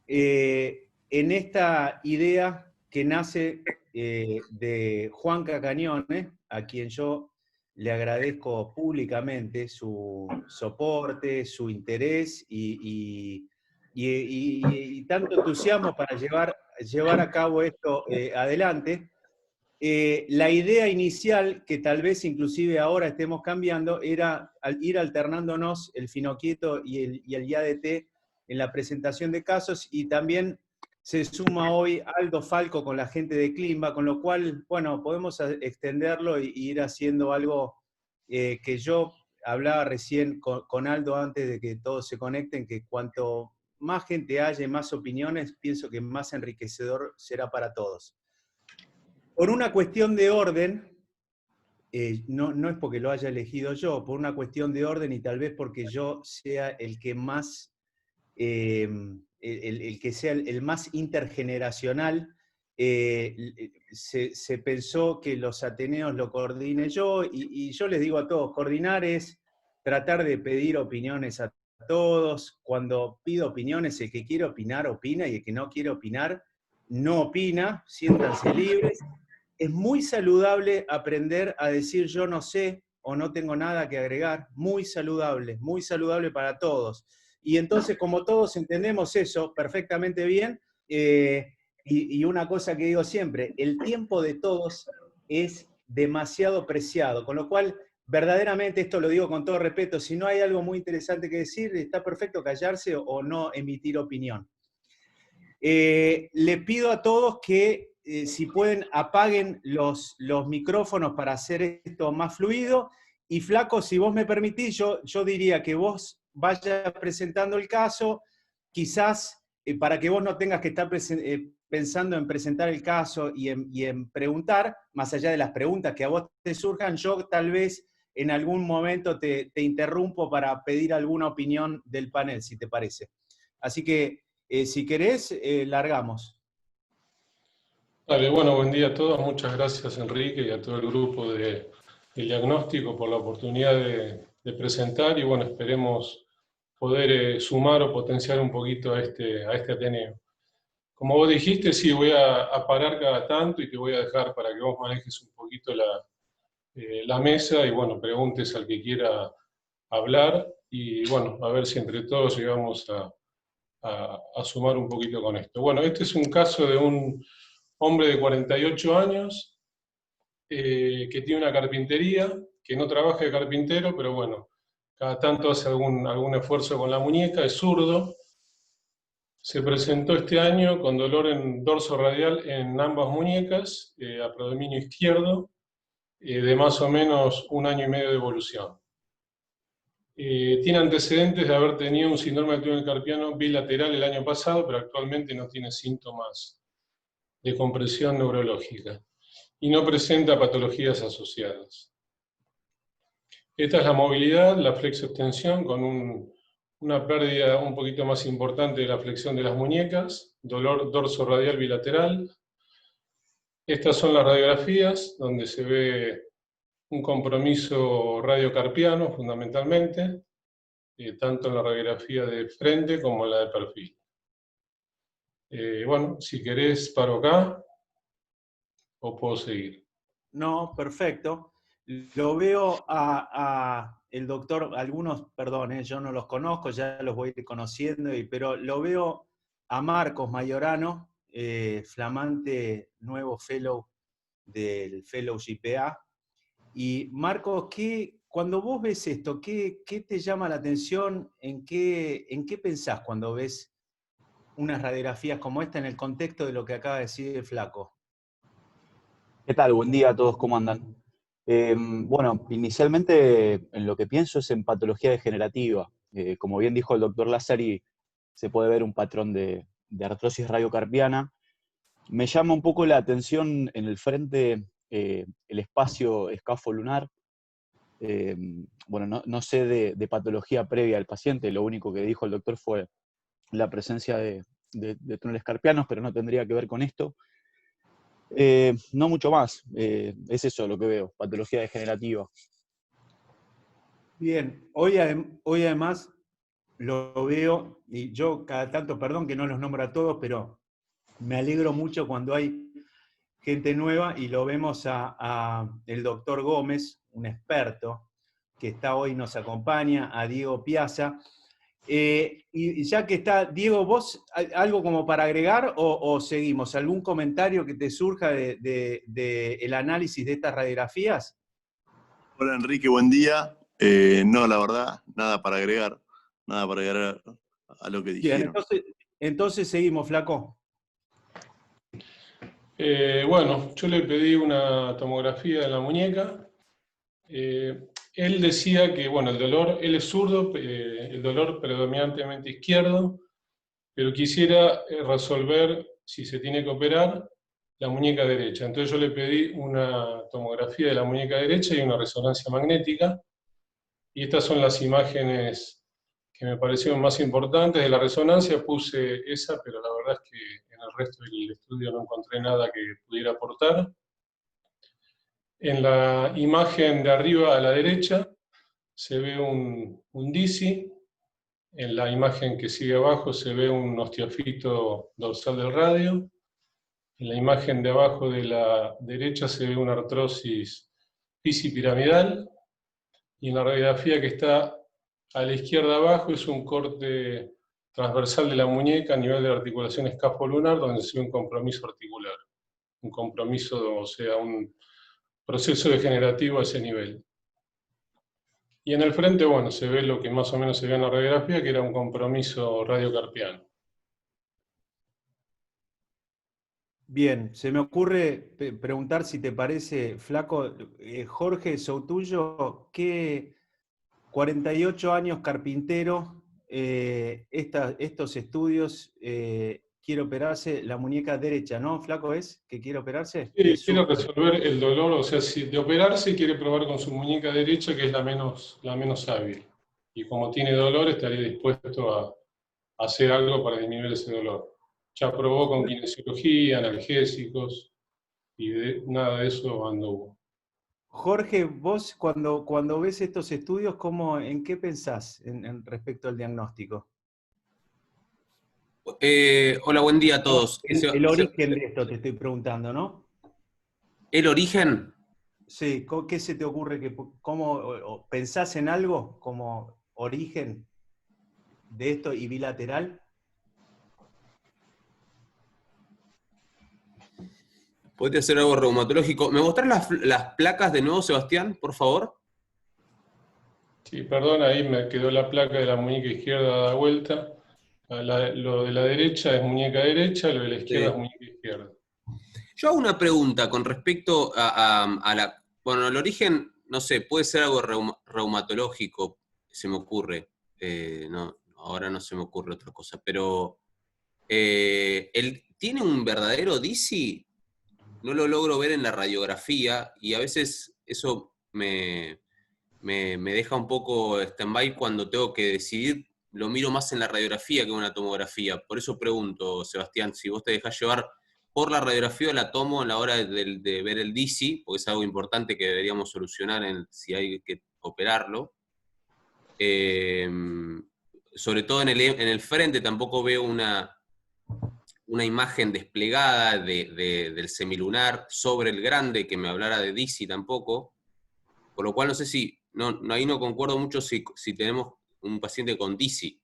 en esta idea que nace de Juan Cacañone, a quien yo le agradezco públicamente su soporte, su interés y tanto entusiasmo para llevar a cabo esto adelante. La idea inicial, que tal vez inclusive ahora estemos cambiando, era ir alternándonos el Finoquieto y el IADT en la presentación de casos, y también se suma hoy Aldo Falco con la gente de Climba, con lo cual, bueno, podemos extenderlo y ir haciendo algo que yo hablaba recién con Aldo antes de que todos se conecten, que cuanto más gente haya y más opiniones, pienso que más enriquecedor será para todos. Por una cuestión de orden, no es porque lo haya elegido yo, por una cuestión de orden y tal vez porque yo sea el que más, el que sea el más intergeneracional, se pensó que los Ateneos lo coordine yo, y yo les digo a todos, coordinar es tratar de pedir opiniones a todos. Cuando pido opiniones, el que quiere opinar, opina, y el que no quiere opinar, no opina, siéntanse libres. Es muy saludable aprender a decir yo no sé o no tengo nada que agregar, muy saludable para todos. Y entonces, como todos entendemos eso perfectamente bien, y una cosa que digo siempre, el tiempo de todos es demasiado preciado, con lo cual, verdaderamente, esto lo digo con todo respeto, si no hay algo muy interesante que decir, está perfecto callarse o no emitir opinión. Le pido a todos que, si pueden, apaguen los micrófonos para hacer esto más fluido. Y Flaco, si vos me permitís, yo diría que vos vayas presentando el caso, quizás para que vos no tengas que estar pensando en presentar el caso y en preguntar, más allá de las preguntas que a vos te surjan, yo tal vez en algún momento te interrumpo para pedir alguna opinión del panel, si te parece. Así que, si querés, largamos. Vale, bueno, buen día a todos. Muchas gracias, Enrique, y a todo el grupo de diagnóstico por la oportunidad de presentar, y bueno, esperemos poder sumar o potenciar un poquito a este Ateneo. Como vos dijiste, sí, voy a parar cada tanto y te voy a dejar para que vos manejes un poquito la mesa y bueno, preguntes al que quiera hablar, y bueno, a ver si entre todos llegamos a sumar un poquito con esto. Bueno, este es un caso de un hombre de 48 años que tiene una carpintería, que no trabaja de carpintero, pero bueno, cada tanto hace algún esfuerzo con la muñeca, es zurdo. Se presentó este año con dolor en dorso radial en ambas muñecas, a predominio izquierdo, de más o menos 1 año y medio de evolución. Tiene antecedentes de haber tenido un síndrome de túnel carpiano bilateral el año pasado, pero actualmente no tiene síntomas de compresión neurológica y no presenta patologías asociadas. Esta es la movilidad, la flexoextensión, con una pérdida un poquito más importante de la flexión de las muñecas, dolor dorso-radial bilateral. Estas son las radiografías, donde se ve un compromiso radiocarpiano, fundamentalmente, tanto en la radiografía de frente como en la de perfil. Bueno, si querés paro acá, o puedo seguir. No, perfecto. Lo veo a el doctor, algunos, perdón, yo no los conozco, ya los voy a ir conociendo, pero lo veo a Marcos Mayorano, flamante nuevo fellow del Fellowship PA. Y Marcos, cuando vos ves esto, ¿qué te llama la atención? ¿En qué pensás cuando ves unas radiografías como esta en el contexto de lo que acaba de decir el Flaco? ¿Qué tal? Buen día a todos, ¿cómo andan? Bueno, inicialmente en lo que pienso es en patología degenerativa. Como bien dijo el doctor Lazzari, se puede ver un patrón de artrosis radiocarpiana. Me llama un poco la atención en el frente el espacio escafolunar. Bueno, no sé de patología previa al paciente, lo único que dijo el doctor fue la presencia de túneles carpianos, pero no tendría que ver con esto. No mucho más, es eso lo que veo, patología degenerativa. Bien, hoy además lo veo, y yo cada tanto, perdón que no los nombro a todos, pero me alegro mucho cuando hay gente nueva y lo vemos a el doctor Gómez, un experto que está hoy, nos acompaña, a Diego Piazza. Y ya que está, Diego, ¿vos algo como para agregar o seguimos? ¿Algún comentario que te surja de el análisis de estas radiografías? Hola Enrique, buen día. No, la verdad, nada para agregar a lo que Bien, dijeron. entonces seguimos, Flaco. Bueno, yo le pedí una tomografía de la muñeca. Él decía que, bueno, el dolor, él es zurdo, el dolor predominantemente izquierdo, pero quisiera resolver si se tiene que operar la muñeca derecha. Entonces yo le pedí una tomografía de la muñeca derecha y una resonancia magnética. Y estas son las imágenes que me parecieron más importantes. De la resonancia puse esa, pero la verdad es que en el resto del estudio no encontré nada que pudiera aportar. En la imagen de arriba a la derecha se ve un DISI. En la imagen que sigue abajo se ve un osteofito dorsal del radio. En la imagen de abajo de la derecha se ve una artrosis bicipiramidal. Y en la radiografía que está a la izquierda abajo es un corte transversal de la muñeca a nivel de la articulación escapolunar, donde se ve un compromiso articular. Un compromiso, o sea, un proceso degenerativo a ese nivel. Y en el frente, bueno, se ve lo que más o menos se ve en la radiografía, que era un compromiso radiocarpiano. Bien, se me ocurre preguntar si te parece, Flaco, Jorge Soutullo, ¿qué 48 años carpintero, estos estudios, quiere operarse la muñeca derecha, ¿no, Flaco, es que quiere operarse? Sí, quiere resolver el dolor, o sea, si de operarse quiere probar con su muñeca derecha, que es la menos hábil. Y como tiene dolor, estaría dispuesto a hacer algo para disminuir ese dolor. Ya probó con kinesiología, analgésicos, y nada de eso anduvo. Jorge, vos cuando ves estos estudios, ¿en qué pensás respecto al diagnóstico? Hola, buen día a todos. El origen de esto te estoy preguntando, ¿no? ¿El origen? Sí, ¿qué se te ocurre? ¿Pensás en algo como origen de esto y bilateral? Podría ser algo reumatológico. ¿Me mostrás las placas de nuevo, Sebastián, por favor? Sí, perdón, ahí me quedó la placa de la muñeca izquierda dada vuelta. Lo de la derecha es muñeca derecha, lo de la izquierda es muñeca izquierda. Yo hago una pregunta con respecto a la... Bueno, el origen, no sé, puede ser algo reumatológico, se me ocurre. No, ahora no se me ocurre otra cosa, pero... ¿tiene un verdadero DISI? No lo logro ver en la radiografía y a veces eso me deja un poco stand-by cuando tengo que decidir. Lo miro más en la radiografía que en una tomografía. Por eso pregunto, Sebastián, si vos te dejás llevar por la radiografía o la tomo en la hora de ver el DISI, porque es algo importante que deberíamos solucionar si hay que operarlo. Sobre todo en el frente tampoco veo una imagen desplegada del semilunar sobre el grande que me hablara de DISI tampoco, por lo cual no sé si, ahí no concuerdo mucho si tenemos un paciente con DISI.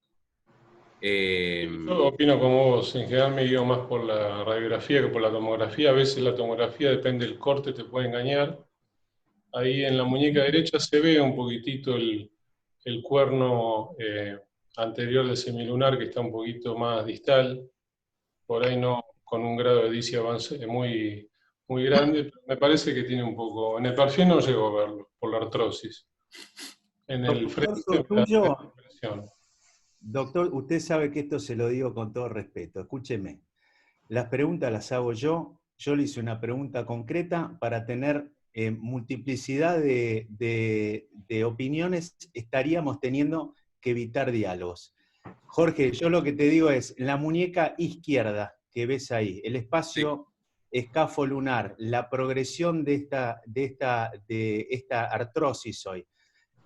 Yo opino como vos, en general me guío más por la radiografía que por la tomografía. A veces la tomografía, depende del corte, te puede engañar. Ahí en la muñeca derecha se ve un poquitito el cuerno anterior del semilunar, que está un poquito más distal. Por ahí no con un grado de DISI avance muy, muy grande, pero me parece que tiene un poco... En el perfil no llego a verlo, por la artrosis. En el frente me da la impresión. Doctor, usted sabe que esto se lo digo con todo respeto. Escúcheme, las preguntas las hago yo. Yo le hice una pregunta concreta para tener multiplicidad de opiniones. Estaríamos teniendo que evitar diálogos. Jorge, yo lo que te digo es, la muñeca izquierda que ves ahí, el espacio escafolunar, la progresión de esta artrosis hoy,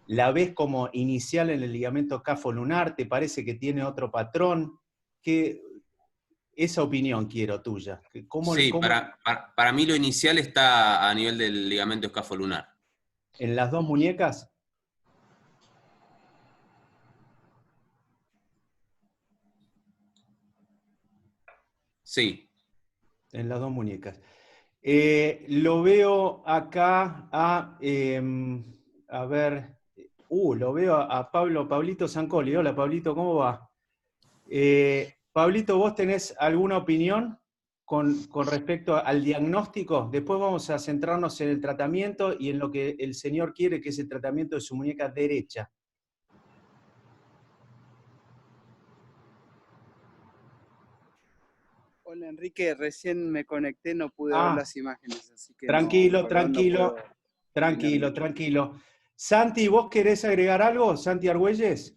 ¿La ves como inicial en el ligamento escáfolunar? ¿Te parece que tiene otro patrón? Esa opinión quiero tuya. Sí, para mí lo inicial está a nivel del ligamento escáfolunar. ¿En las dos muñecas? Sí. En las dos muñecas. Lo veo acá a ver, lo veo a Pablito Zancoli. Hola, Pablito, ¿cómo va? Pablito, ¿vos tenés alguna opinión con respecto al diagnóstico? Después vamos a centrarnos en el tratamiento y en lo que el señor quiere, que es el tratamiento de su muñeca derecha. Hola Enrique, recién me conecté, no pude ver las imágenes, así que tranquilo, perdón, no puedo tranquilo. Santi, ¿vos querés agregar algo? Santi Argüelles.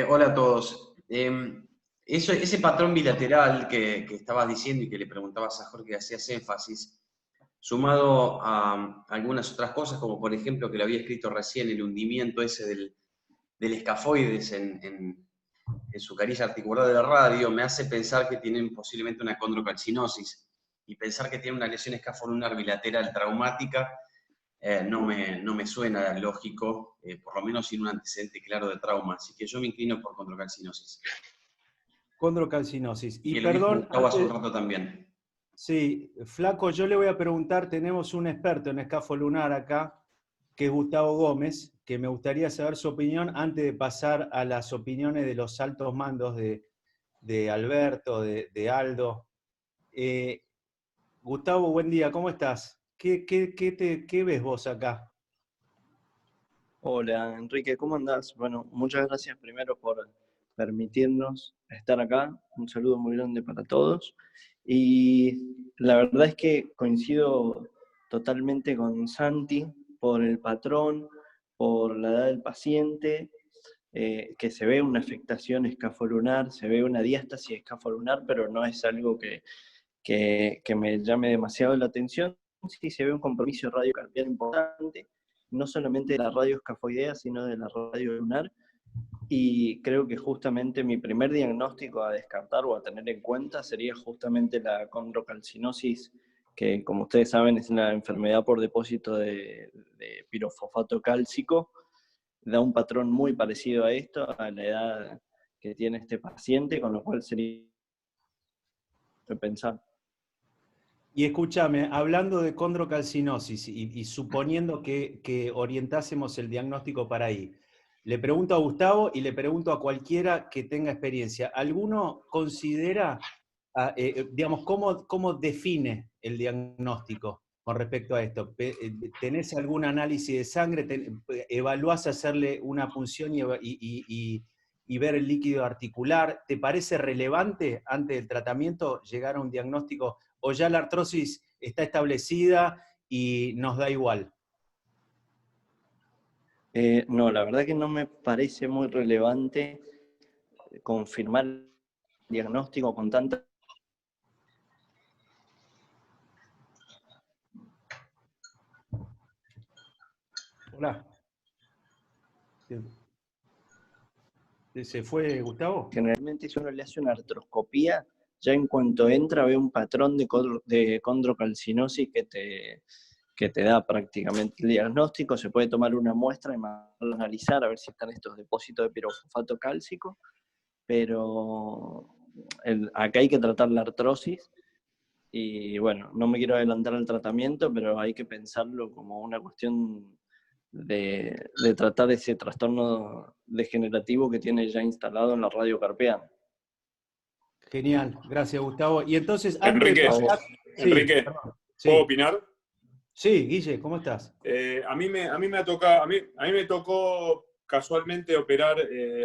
Hola a todos. Ese patrón bilateral que estabas diciendo y que le preguntabas a Jorge, que hacías énfasis, sumado a algunas otras cosas, como por ejemplo que lo había escrito recién, el hundimiento ese del escafoides en su cariz articular de la radio, me hace pensar que tienen posiblemente una condrocalcinosis, y pensar que tiene una lesión escafolunar bilateral traumática no me suena lógico, por lo menos sin un antecedente claro de trauma, así que yo me inclino por condrocalcinosis. Condrocalcinosis. Y que perdón, lo dijo Gustavo hace un rato también. Sí, Flaco, yo le voy a preguntar, tenemos un experto en escafolunar acá, que es Gustavo Gómez, que me gustaría saber su opinión antes de pasar a las opiniones de los altos mandos de Alberto, de Aldo. Gustavo, buen día, ¿cómo estás? ¿Qué ves vos acá? Hola Enrique, ¿cómo andás? Bueno, muchas gracias primero por permitirnos estar acá. Un saludo muy grande para todos. Y la verdad es que coincido totalmente con Santi por el patrón, por la edad del paciente, que se ve una afectación escafolunar, se ve una diástasis escafolunar, pero no es algo que me llame demasiado la atención. Sí se ve un compromiso radiocarpiano importante, no solamente de la radio escafoidea, sino de la radio lunar, y creo que justamente mi primer diagnóstico a descartar o a tener en cuenta sería justamente la condrocalcinosis, que como ustedes saben es una enfermedad por depósito de pirofosfato cálcico. Da un patrón muy parecido a esto, a la edad que tiene este paciente, con lo cual sería de pensar. Y escúchame, hablando de condrocalcinosis y suponiendo que orientásemos el diagnóstico para ahí, le pregunto a Gustavo y le pregunto a cualquiera que tenga experiencia, ¿alguno considera, digamos, cómo define el diagnóstico con respecto a esto? ¿Tenés algún análisis de sangre? ¿Evaluás hacerle una punción y ver el líquido articular? ¿Te parece relevante antes del tratamiento llegar a un diagnóstico o ya la artrosis está establecida y nos da igual? No, la verdad que no me parece muy relevante confirmar el diagnóstico con tanta... Hola. ¿Se fue Gustavo? Generalmente si uno le hace una artroscopía, ya en cuanto entra ve un patrón de condrocalcinosis que te da prácticamente el diagnóstico. Se puede tomar una muestra y analizar a ver si están estos depósitos de pirofosfato cálcico, pero acá hay que tratar la artrosis y bueno, no me quiero adelantar al tratamiento, pero hay que pensarlo como una cuestión de tratar ese trastorno degenerativo que tiene ya instalado en la radio carpiana. Genial, gracias Gustavo. Y entonces, antes Enrique, de pasar... Enrique, Sí. ¿puedo opinar? Sí, Guille, ¿cómo estás? A mí me tocó casualmente operar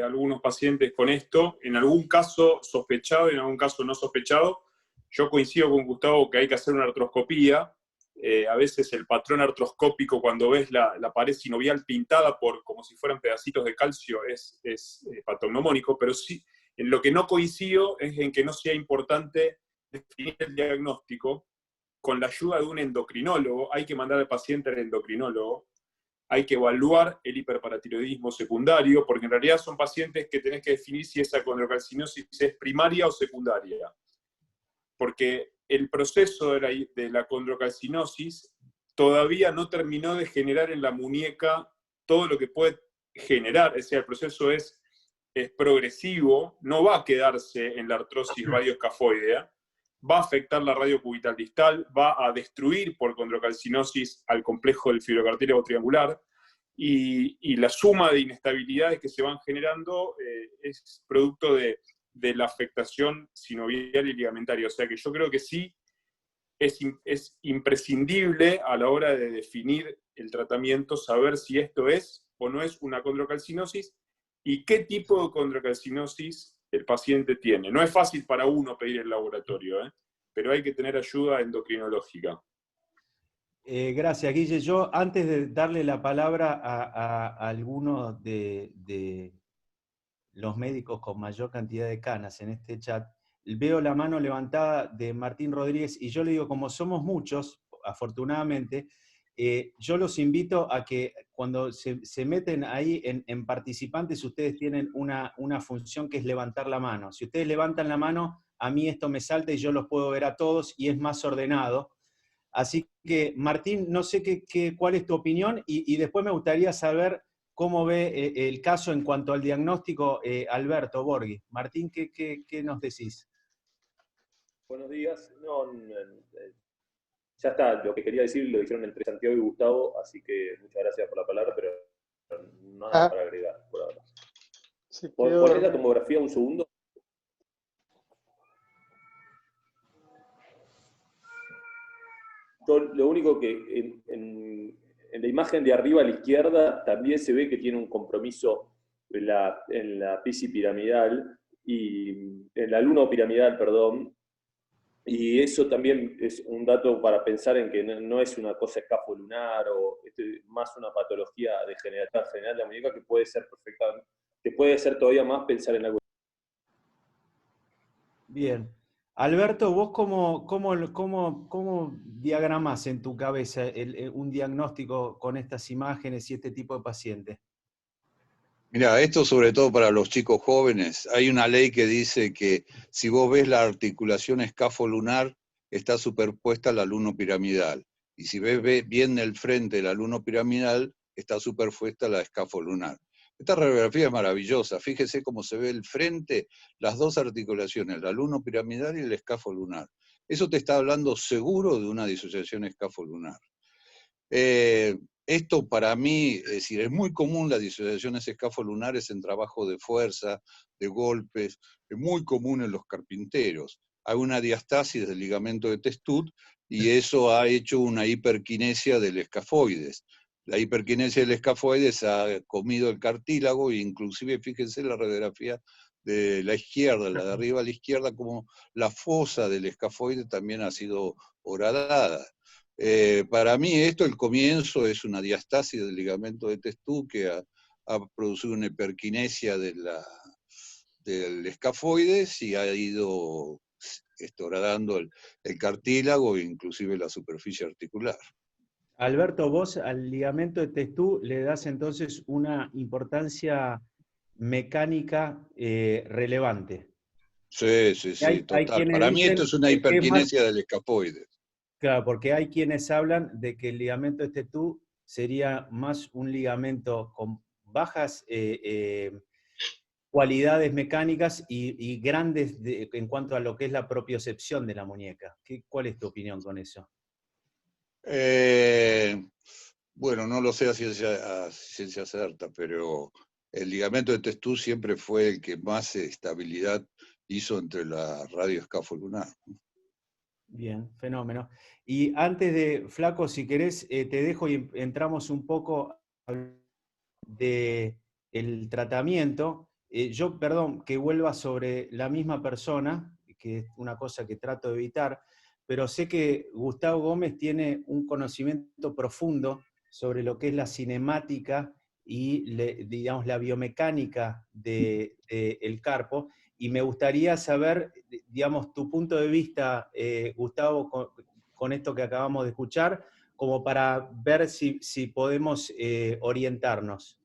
algunos pacientes con esto, en algún caso sospechado y en algún caso no sospechado. Yo coincido con Gustavo que hay que hacer una artroscopía. A veces el patrón artroscópico, cuando ves la pared sinovial pintada como si fueran pedacitos de calcio, es patognomónico, pero sí, en lo que no coincido es en que no sea importante definir el diagnóstico con la ayuda de un endocrinólogo. Hay que mandar al paciente al endocrinólogo, hay que evaluar el hiperparatiroidismo secundario, porque en realidad son pacientes que tenés que definir si esa condrocalcinosis es primaria o secundaria. Porque el proceso de la condrocalcinosis todavía no terminó de generar en la muñeca todo lo que puede generar, el proceso es progresivo, no va a quedarse en la artrosis radioescafoidea, va a afectar la radiocubital distal, va a destruir por condrocalcinosis al complejo del fibrocartílago triangular, y la suma de inestabilidades que se van generando es producto de la afectación sinovial y ligamentaria. O sea que yo creo que sí es imprescindible a la hora de definir el tratamiento saber si esto es o no es una condrocalcinosis y qué tipo de condrocalcinosis el paciente tiene. No es fácil para uno pedir el laboratorio, pero hay que tener ayuda endocrinológica. Gracias, Guille. Yo, antes de darle la palabra a algunos de los médicos con mayor cantidad de canas en este chat, veo la mano levantada de Martín Rodríguez y yo le digo, como somos muchos, afortunadamente, yo los invito a que cuando se meten ahí en participantes, ustedes tienen una función que es levantar la mano. Si ustedes levantan la mano, a mí esto me salta y yo los puedo ver a todos y es más ordenado. Así que, Martín, no sé cuál es tu opinión y después me gustaría saber cómo ve el caso en cuanto al diagnóstico Alberto Borghi. Martín, ¿qué nos decís? Buenos días. Ya está, lo que quería decir lo dijeron entre Santiago y Gustavo, así que muchas gracias por la palabra, pero nada para agregar por ahora. ¿Ponés la tomografía un segundo? Lo único que en la imagen de arriba a la izquierda también se ve que tiene un compromiso en la piramidal y en la lunopiramidal, perdón. Y eso también es un dato para pensar en que no es una cosa escafolunar o más una patología degenerativa general de la muñeca que puede ser perfectamente, que puede ser todavía más pensar en algo. Bien. Alberto, ¿vos cómo diagramás en tu cabeza un diagnóstico con estas imágenes y este tipo de pacientes? Mira, esto sobre todo para los chicos jóvenes. Hay una ley que dice que si vos ves la articulación escafolunar, está superpuesta a la lunopiramidal. Y si ves bien el frente de la lunopiramidal, está superpuesta a la escafolunar. Esta radiografía es maravillosa. Fíjese cómo se ve el frente, las dos articulaciones, la lunopiramidal y el escafolunar. Eso te está hablando seguro de una disociación escafolunar. Esto para mí, es decir, es muy común las disociaciones escafolunares en trabajo de fuerza, de golpes, es muy común en los carpinteros. Hay una diastasis del ligamento de Testut y eso ha hecho una hiperquinesia del escafoides. La hiperquinesia del escafoides ha comido el cartílago e inclusive, fíjense la radiografía de la izquierda, la de arriba a la izquierda, como la fosa del escafoide también ha sido horadada. Para mí esto, el comienzo, es una diastasis del ligamento de Testut que ha producido una hiperquinesia del escafoides y ha ido horadando el cartílago e inclusive la superficie articular. Alberto, vos al ligamento de Testut le das entonces una importancia mecánica relevante. Sí, total. Para mí esto es una hiperquinesia del escafoides. Claro, porque hay quienes hablan de que el ligamento de Testut sería más un ligamento con bajas cualidades mecánicas y grandes en cuanto a lo que es la propiocepción de la muñeca. ¿Cuál es tu opinión con eso? Bueno, no lo sé a ciencia cierta, pero el ligamento de Testut siempre fue el que más estabilidad hizo entre la radioescafolunar. Bien, fenómeno. Y antes de, Flaco, si querés, te dejo y entramos un poco del tratamiento. Yo, perdón, que vuelva sobre la misma persona, que es una cosa que trato de evitar, pero sé que Gustavo Gómez tiene un conocimiento profundo sobre lo que es la cinemática y, digamos, la biomecánica del carpo, y me gustaría saber, digamos, tu punto de vista, Gustavo, con esto que acabamos de escuchar, como para ver si podemos orientarnos.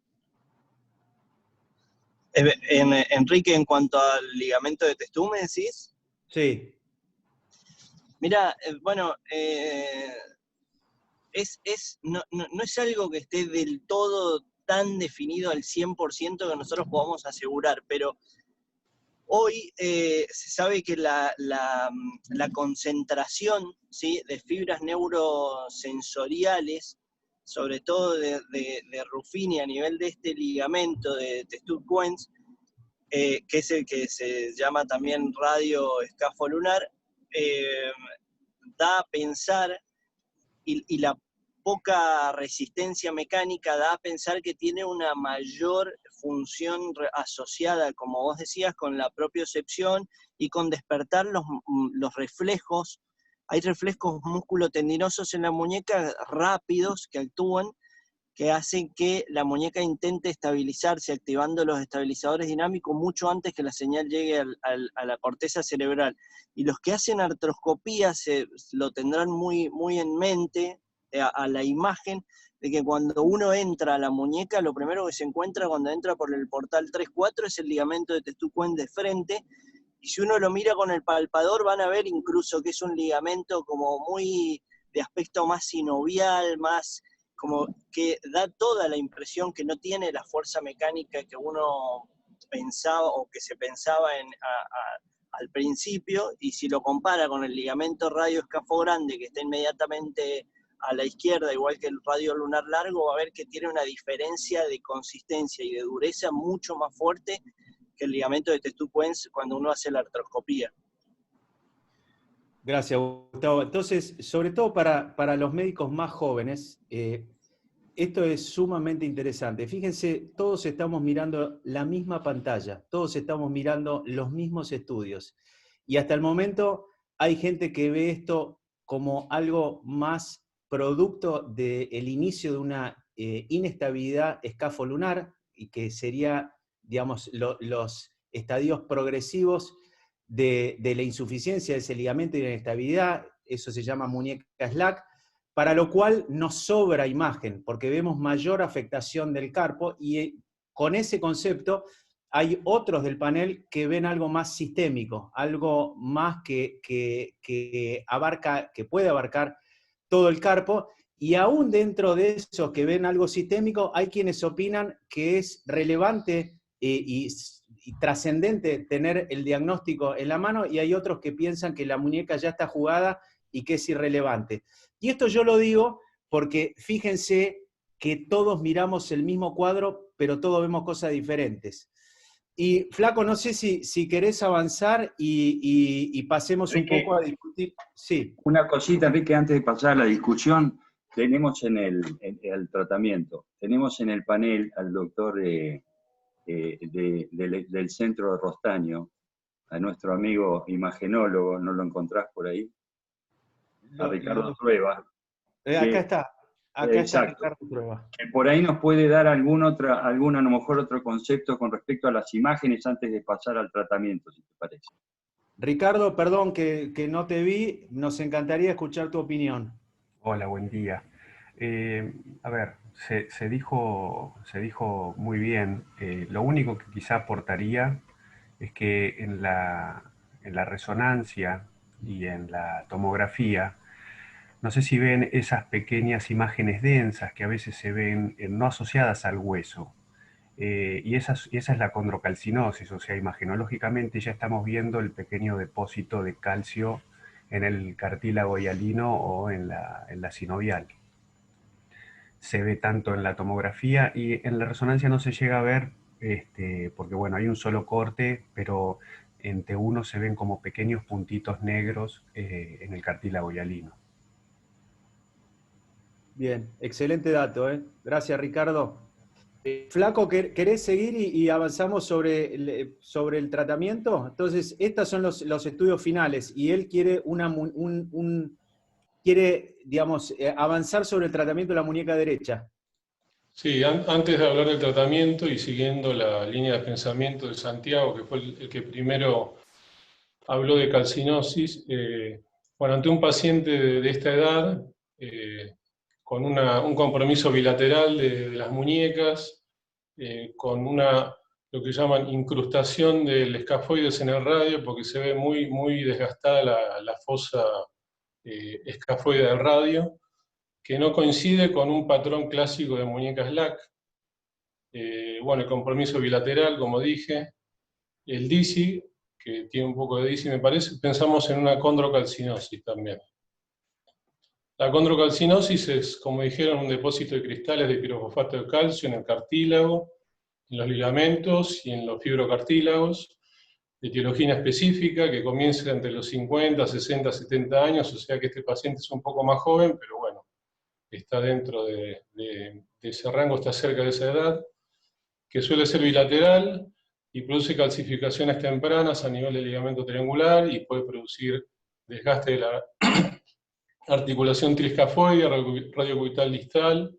Enrique, en cuanto al ligamento de Testú, ¿me decís? Sí. Mira, bueno, no es algo que esté del todo tan definido al 100% que nosotros podamos asegurar, pero hoy se sabe que la concentración, ¿sí?, de fibras neurosensoriales, sobre todo de Ruffini a nivel de este ligamento de Testut-Kuentz, que es el que se llama también radio escafolunar, da a pensar, y la poca resistencia mecánica da a pensar que tiene una mayor función asociada, como vos decías, con la propiocepción y con despertar los reflejos. Hay reflejos musculotendinosos en la muñeca rápidos que actúan, que hacen que la muñeca intente estabilizarse, activando los estabilizadores dinámicos mucho antes que la señal llegue a la corteza cerebral. Y los que hacen artroscopía lo tendrán muy, muy en mente, a la imagen de que cuando uno entra a la muñeca, lo primero que se encuentra cuando entra por el portal 3-4 es el ligamento de Testut-Kuentz de frente, y si uno lo mira con el palpador van a ver incluso que es un ligamento como muy de aspecto más sinovial, más como que da toda la impresión que no tiene la fuerza mecánica que uno pensaba o que se pensaba al principio, y si lo compara con el ligamento radioescafo grande que está inmediatamente a la izquierda, igual que el radio lunar largo, va a ver que tiene una diferencia de consistencia y de dureza mucho más fuerte que el ligamento de Testut-Kuentz cuando uno hace la artroscopía. Gracias, Gustavo. Entonces, sobre todo para los médicos más jóvenes, esto es sumamente interesante. Fíjense, todos estamos mirando la misma pantalla, todos estamos mirando los mismos estudios. Y hasta el momento hay gente que ve esto como algo más producto del inicio de una inestabilidad escafolunar, y que sería, digamos, los estadios progresivos de la insuficiencia de ese ligamento y de la inestabilidad. Eso se llama muñeca slack, para lo cual nos sobra imagen, porque vemos mayor afectación del carpo, y con ese concepto hay otros del panel que ven algo más sistémico, algo más que puede abarcar todo el carpo, y aún dentro de esos que ven algo sistémico, hay quienes opinan que es relevante y trascendente tener el diagnóstico en la mano, y hay otros que piensan que la muñeca ya está jugada y que es irrelevante. Y esto yo lo digo porque fíjense que todos miramos el mismo cuadro, pero todos vemos cosas diferentes. Y Flaco, no sé si querés avanzar y pasemos un poco a discutir. Sí. Una cosita, Enrique, antes de pasar a la discusión, tenemos en el tratamiento, tenemos en el panel al doctor del centro de Rostaño, a nuestro amigo imagenólogo, ¿no lo encontrás por ahí? A Ricardo Trueba. Acá está. Acá está Exacto. Ricardo Trueba. Que por ahí nos puede dar a lo mejor otro concepto con respecto a las imágenes antes de pasar al tratamiento, si te parece. Ricardo, perdón que no te vi, nos encantaría escuchar tu opinión. Hola, buen día. A ver, se dijo muy bien. Lo único que quizá aportaría es que en la resonancia y en la tomografía, no sé si ven esas pequeñas imágenes densas que a veces se ven no asociadas al hueso. Y esa es la condrocalcinosis, o sea, imagenológicamente ya estamos viendo el pequeño depósito de calcio en el cartílago hialino o en la sinovial. Se ve tanto en la tomografía, y en la resonancia no se llega a ver, porque bueno, hay un solo corte, pero en T1 se ven como pequeños puntitos negros en el cartílago hialino. Bien, excelente dato, ¿eh? Gracias, Ricardo. Flaco, ¿querés seguir y avanzamos sobre el tratamiento? Entonces, estos son los estudios finales, y él quiere digamos, avanzar sobre el tratamiento de la muñeca derecha. Sí, antes de hablar del tratamiento y siguiendo la línea de pensamiento de Santiago, que fue el que primero habló de calcinosis, bueno, ante un paciente de esta edad, con un compromiso bilateral de las muñecas, con lo que llaman incrustación del escafoides en el radio, porque se ve muy, muy desgastada la fosa escafoide del radio, que no coincide con un patrón clásico de muñecas LAC. Bueno, el compromiso bilateral, como dije, el DISI, que tiene un poco de DISI, me parece, pensamos en una condrocalcinosis también. La condrocalcinosis es, como dijeron, un depósito de cristales de pirofosfato de calcio en el cartílago, en los ligamentos y en los fibrocartílagos, de etiología específica que comienza entre los 50, 60, 70 años, o sea que este paciente es un poco más joven, pero bueno, está dentro de ese rango, está cerca de esa edad, que suele ser bilateral y produce calcificaciones tempranas a nivel del ligamento triangular y puede producir desgaste de la articulación triscafoide, radiocubital distal,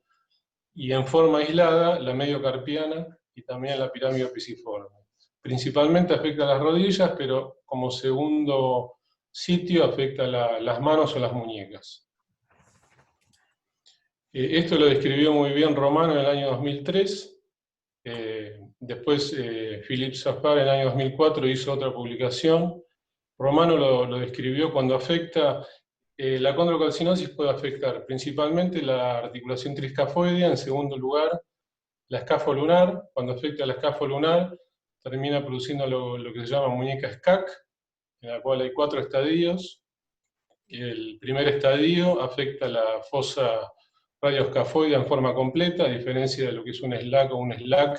y en forma aislada la mediocarpiana y también la pirámide pisiforme. Principalmente afecta a las rodillas, pero como segundo sitio afecta las manos o las muñecas. Esto lo describió muy bien Romano en el año 2003. Después Philippe Safar en el año 2004 hizo otra publicación. Romano lo describió cuando afecta. La condrocalcinosis puede afectar principalmente la articulación triscafoidea, en segundo lugar la escafolunar. Cuando afecta a la escafolunar termina produciendo lo que se llama muñeca SCAC, en la cual hay 4 estadios. El primer estadio afecta la fosa radioescafoidea en forma completa, a diferencia de lo que es un SLAC o un SLAC,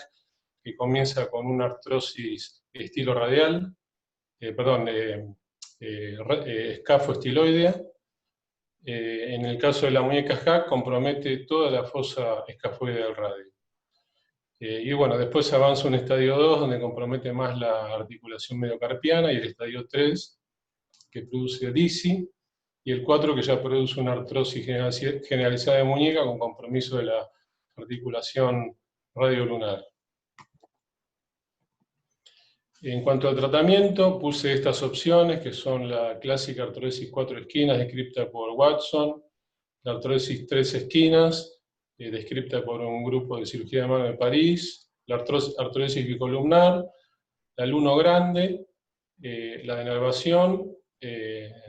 que comienza con una artrosis estilo radial, escafoestiloidea. En el caso de la muñeca SCAC, compromete toda la fosa escafoidea del radio. Y bueno, después avanza un estadio 2, donde compromete más la articulación mediocarpiana, y el estadio 3, que produce DISI, y el 4, que ya produce una artrosis generalizada de muñeca con compromiso de la articulación radiolunar. En cuanto al tratamiento, puse estas opciones, que son la clásica artrosis 4 esquinas, descrita por Watson, la artrosis 3 esquinas, descrita por un grupo de cirugía de mano de París, la artrosis bicolumnar, la Luno grande, la denervación,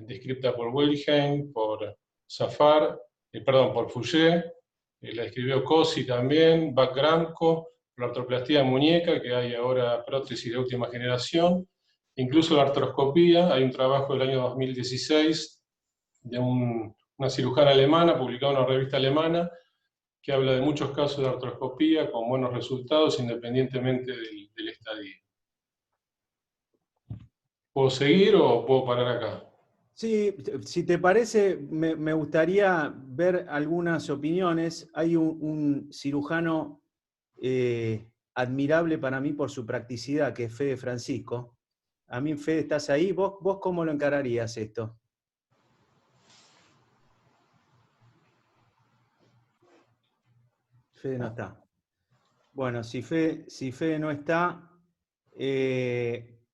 descrita por Wilhelm, por Safar, por Fouché, la describió Cosi también, Bach-Gramco, la artroplastía de muñeca, que hay ahora prótesis de última generación, incluso la artroscopía. Hay un trabajo del año 2016 de una cirujana alemana, publicado en una revista alemana, que habla de muchos casos de artroscopía con buenos resultados independientemente del estadio. ¿Puedo seguir o puedo parar acá? Sí, si te parece, me gustaría ver algunas opiniones. Hay un cirujano admirable para mí por su practicidad, que es Fede Francisco. A mí, Fede, ¿estás ahí? ¿Vos cómo lo encararías esto? Fede no está. Bueno, si Fede no está,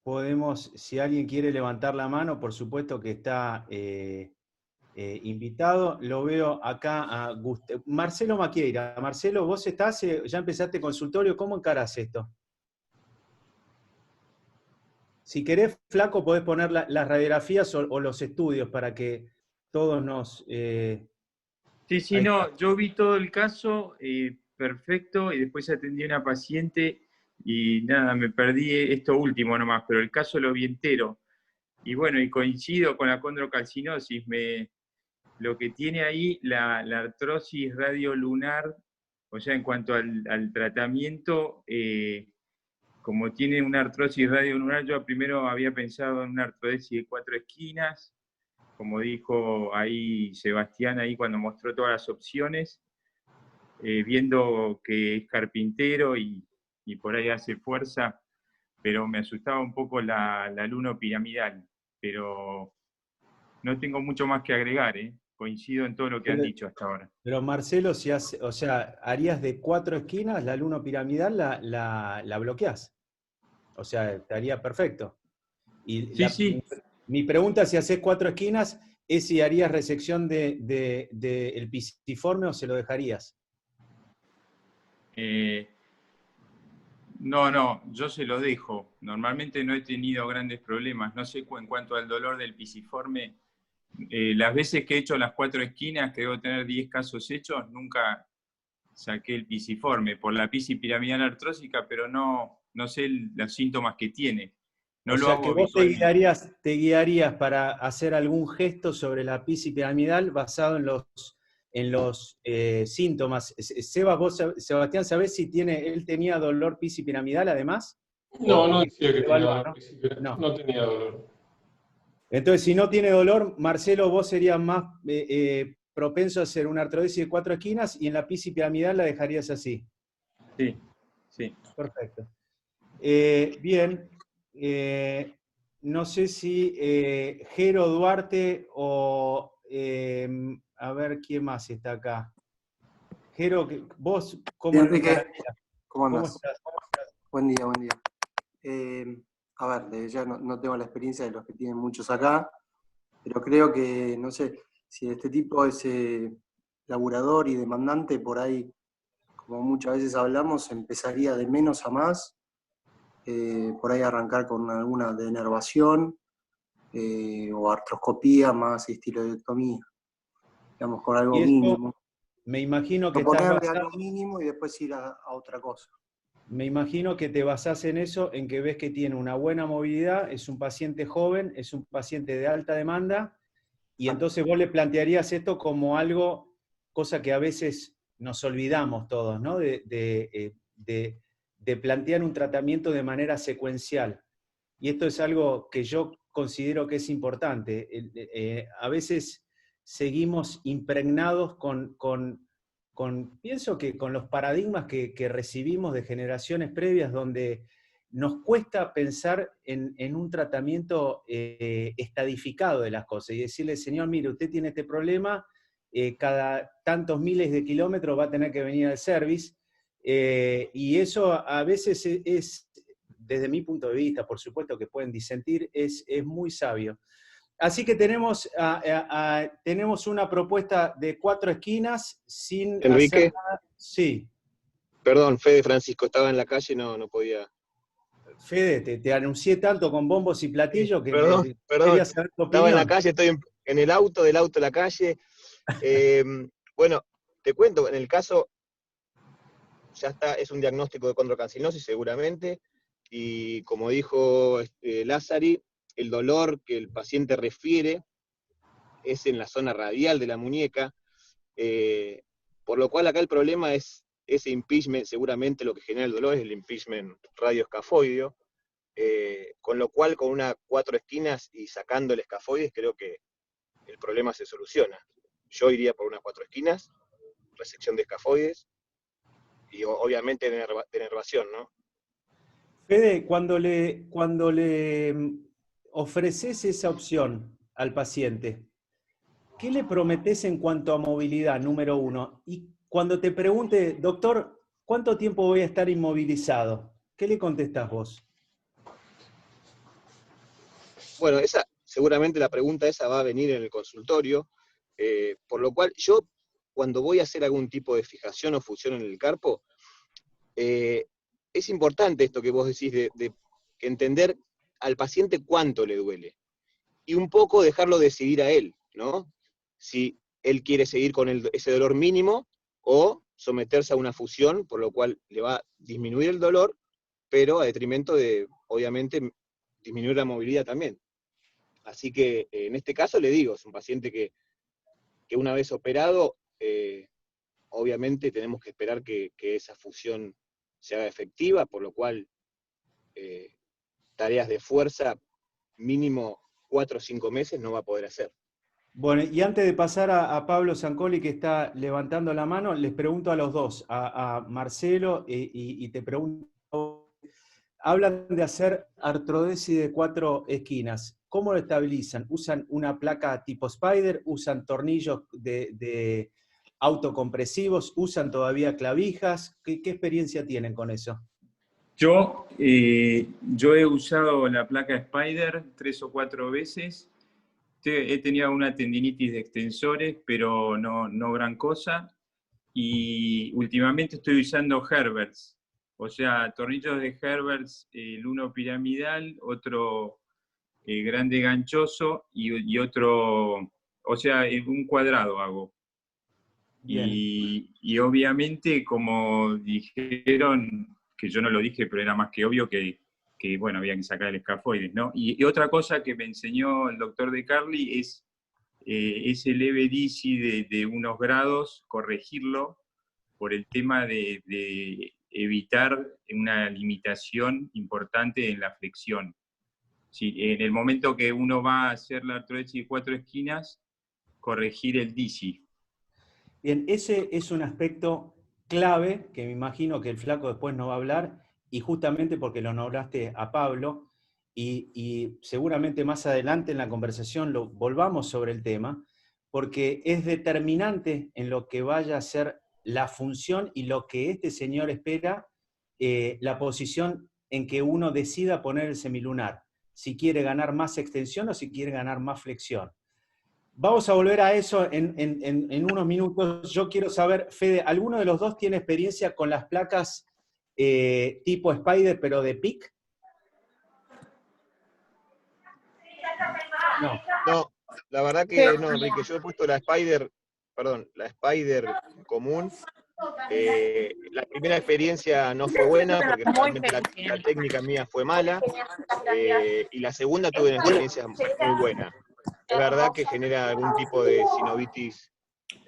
podemos, si alguien quiere levantar la mano, por supuesto que está invitado. Lo veo acá a Marcelo Maquieira. Marcelo, vos estás, ya empezaste consultorio, ¿cómo encarás esto? Si querés, Flaco, podés poner las radiografías o los estudios para que todos nos... Sí, no, yo vi todo el caso, perfecto, y después atendí a una paciente y nada, me perdí esto último nomás, pero el caso lo vi entero. Y bueno, y coincido con la condrocalcinosis, lo que tiene ahí la artrosis radiolunar, o sea, en cuanto al tratamiento, como tiene una artrosis radiolunar, yo primero había pensado en una artrodesis de 4 esquinas, como dijo ahí Sebastián, ahí cuando mostró todas las opciones, viendo que es carpintero y por ahí hace fuerza, pero me asustaba un poco la Luno piramidal, pero no tengo mucho más que agregar, coincido en todo lo que han dicho hasta ahora. Pero Marcelo, si o sea, harías de 4 esquinas, la Luno piramidal la bloqueás. O sea, estaría perfecto. Y sí. Mi pregunta es si haces 4 esquinas, ¿ese harías resección del pisiforme o se lo dejarías? No, yo se lo dejo. Normalmente no he tenido grandes problemas. No sé en cuanto al dolor del pisiforme, las veces que he hecho las 4 esquinas, que debo tener 10 casos hechos, nunca saqué el pisiforme por la piramidal artrósica, pero no sé los síntomas que tiene. No o lo sea hago que vos te habitualmente. guiarías para hacer algún gesto sobre la piramidal basado en los síntomas. Sebastián, ¿sabés si él tenía dolor piramidal además? No, no Porque decía que tenía evaluar, dolor, ¿no? no tenía dolor. Entonces, si no tiene dolor, Marcelo, vos serías más propenso a hacer una artrodesis de 4 esquinas y en la piramidal la dejarías así. Sí. Perfecto. Bien. No sé si Jero Duarte o... a ver, ¿quién más está acá? Jero, vos, ¿cómo Bien, Enrique, ¿cómo ¿Cómo andás? estás? Buen día, buen día. A ver, desde ya no tengo la experiencia de los que tienen muchos acá, pero creo que, no sé, si este tipo es laburador y demandante, por ahí, como muchas veces hablamos, empezaría de menos a más, por ahí arrancar con alguna denervación o artroscopía más estiloidectomía, digamos, con algo Y esto, mínimo. me imagino que Proponerle algo mínimo y después ir a otra cosa. Me imagino que te basás en eso, en que ves que tiene una buena movilidad, es un paciente joven, es un paciente de alta demanda, y entonces vos le plantearías esto como algo, cosa que a veces nos olvidamos todos, ¿no? De plantear un tratamiento de manera secuencial. Y esto es algo que yo considero que es importante. A veces seguimos impregnados pienso que con los paradigmas que recibimos de generaciones previas, donde nos cuesta pensar en un tratamiento estadificado de las cosas y decirle, señor, mire, usted tiene este problema, cada tantos miles de kilómetros va a tener que venir al service, y eso a veces es, desde mi punto de vista, por supuesto que pueden disentir, es muy sabio. Así que tenemos una propuesta de 4 esquinas sin Enrique, hacer nada. Sí. Perdón, Fede Francisco, estaba en la calle, no podía. Fede, te anuncié tanto con bombos y platillos que Perdón, quería saber tu estaba en la opinión. calle, estoy en el auto, del auto a la calle. Bueno, te cuento, en el caso, ya está, es un diagnóstico de condrocancinosis seguramente, y como dijo Lázari, el dolor que el paciente refiere es en la zona radial de la muñeca, por lo cual acá el problema es ese impingement, seguramente lo que genera el dolor es el impingement radioescafoideo, con lo cual con una 4 esquinas y sacando el escafoides creo que el problema se soluciona. Yo iría por unas 4 esquinas, resección de escafoides y obviamente denervación, ¿no? Fede, cuando le ofreces esa opción al paciente, ¿qué le prometés en cuanto a movilidad, número uno? Y cuando te pregunte, doctor, ¿cuánto tiempo voy a estar inmovilizado? ¿Qué le contestás vos? Bueno, seguramente la pregunta esa va a venir en el consultorio, por lo cual yo, cuando voy a hacer algún tipo de fijación o fusión en el carpo, es importante esto que vos decís de entender al paciente cuánto le duele, y un poco dejarlo decidir a él, ¿no? Si él quiere seguir con ese dolor mínimo o someterse a una fusión, por lo cual le va a disminuir el dolor, pero a detrimento de, obviamente, disminuir la movilidad también. Así que en este caso le digo, es un paciente que una vez operado, obviamente tenemos que esperar que esa fusión se haga efectiva, por lo cual tareas de fuerza mínimo 4 o 5 meses no va a poder hacer. Bueno, y antes de pasar a Pablo Zancoli, que está levantando la mano, les pregunto a los dos, a Marcelo y te pregunto, hablan de hacer artrodesis de 4 esquinas. ¿Cómo lo estabilizan? ¿Usan una placa tipo Spider? ¿Usan tornillos de autocompresivos? ¿Usan todavía clavijas? ¿Qué experiencia tienen con eso? Yo he usado la placa Spider 3 o 4 veces he tenido una tendinitis de extensores, pero no gran cosa. Y últimamente estoy usando Herberts, o sea, tornillos de Herberts, el uno piramidal, otro grande ganchoso y otro, o sea, un cuadrado hago. Y obviamente, como dijeron, que yo no lo dije, pero era más que obvio que bueno, había que sacar el escafoides, ¿no? Y otra cosa que me enseñó el doctor De Carli es ese leve DISI de unos grados, corregirlo por el tema de evitar una limitación importante en la flexión. Si, en el momento que uno va a hacer la artrodesis de 4 esquinas, corregir el DISI. Bien, ese es un aspecto clave que me imagino que el flaco después no va a hablar, y justamente porque lo nombraste a Pablo, y seguramente más adelante en la conversación lo volvamos sobre el tema, porque es determinante en lo que vaya a ser la función y lo que este señor espera, la posición en que uno decida poner el semilunar, si quiere ganar más extensión o si quiere ganar más flexión. Vamos a volver a eso en unos minutos. Yo quiero saber, Fede, ¿alguno de los dos tiene experiencia con las placas tipo Spider, pero de PIC? No, la verdad que no, Enrique. Yo he puesto la Spider común. La primera experiencia no fue buena porque realmente la técnica mía fue mala. Y la segunda tuve una experiencia muy buena. Es verdad que genera algún tipo de sinovitis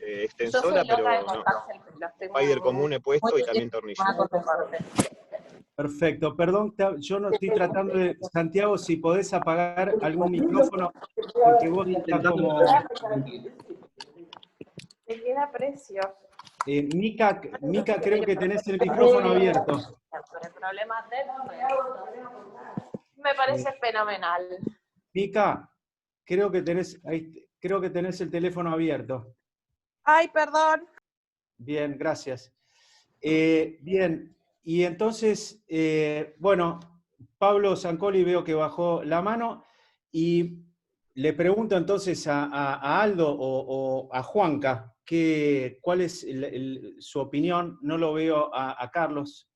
extensora, pero no. Spider común he puesto y también tornillo. Perfecto, perdón, yo no estoy tratando de... Santiago, si podés apagar algún micrófono, porque vos estás como... Te queda precioso. Mica, creo que tenés el micrófono abierto. El problema me parece fenomenal. Mica, creo que tenés el teléfono abierto. Ay, perdón. Bien, gracias. Bien, y entonces, bueno, Pablo Zancoli veo que bajó la mano, y le pregunto entonces a Aldo o a Juanca, ¿cuál es su opinión? No lo veo a Carlos.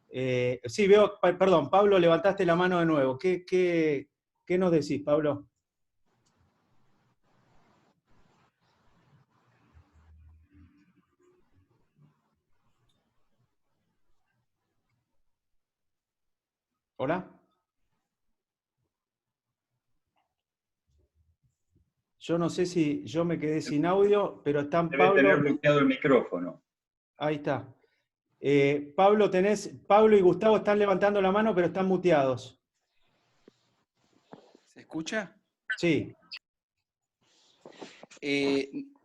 Sí, veo, perdón, Pablo, levantaste la mano de nuevo. ¿Qué nos decís, Pablo? ¿Hola? Yo no sé si yo me quedé sin audio, pero están Debe Pablo... tener bloqueado el micrófono. Ahí está. Pablo y Gustavo están levantando la mano, pero están muteados. ¿Se escucha? Sí.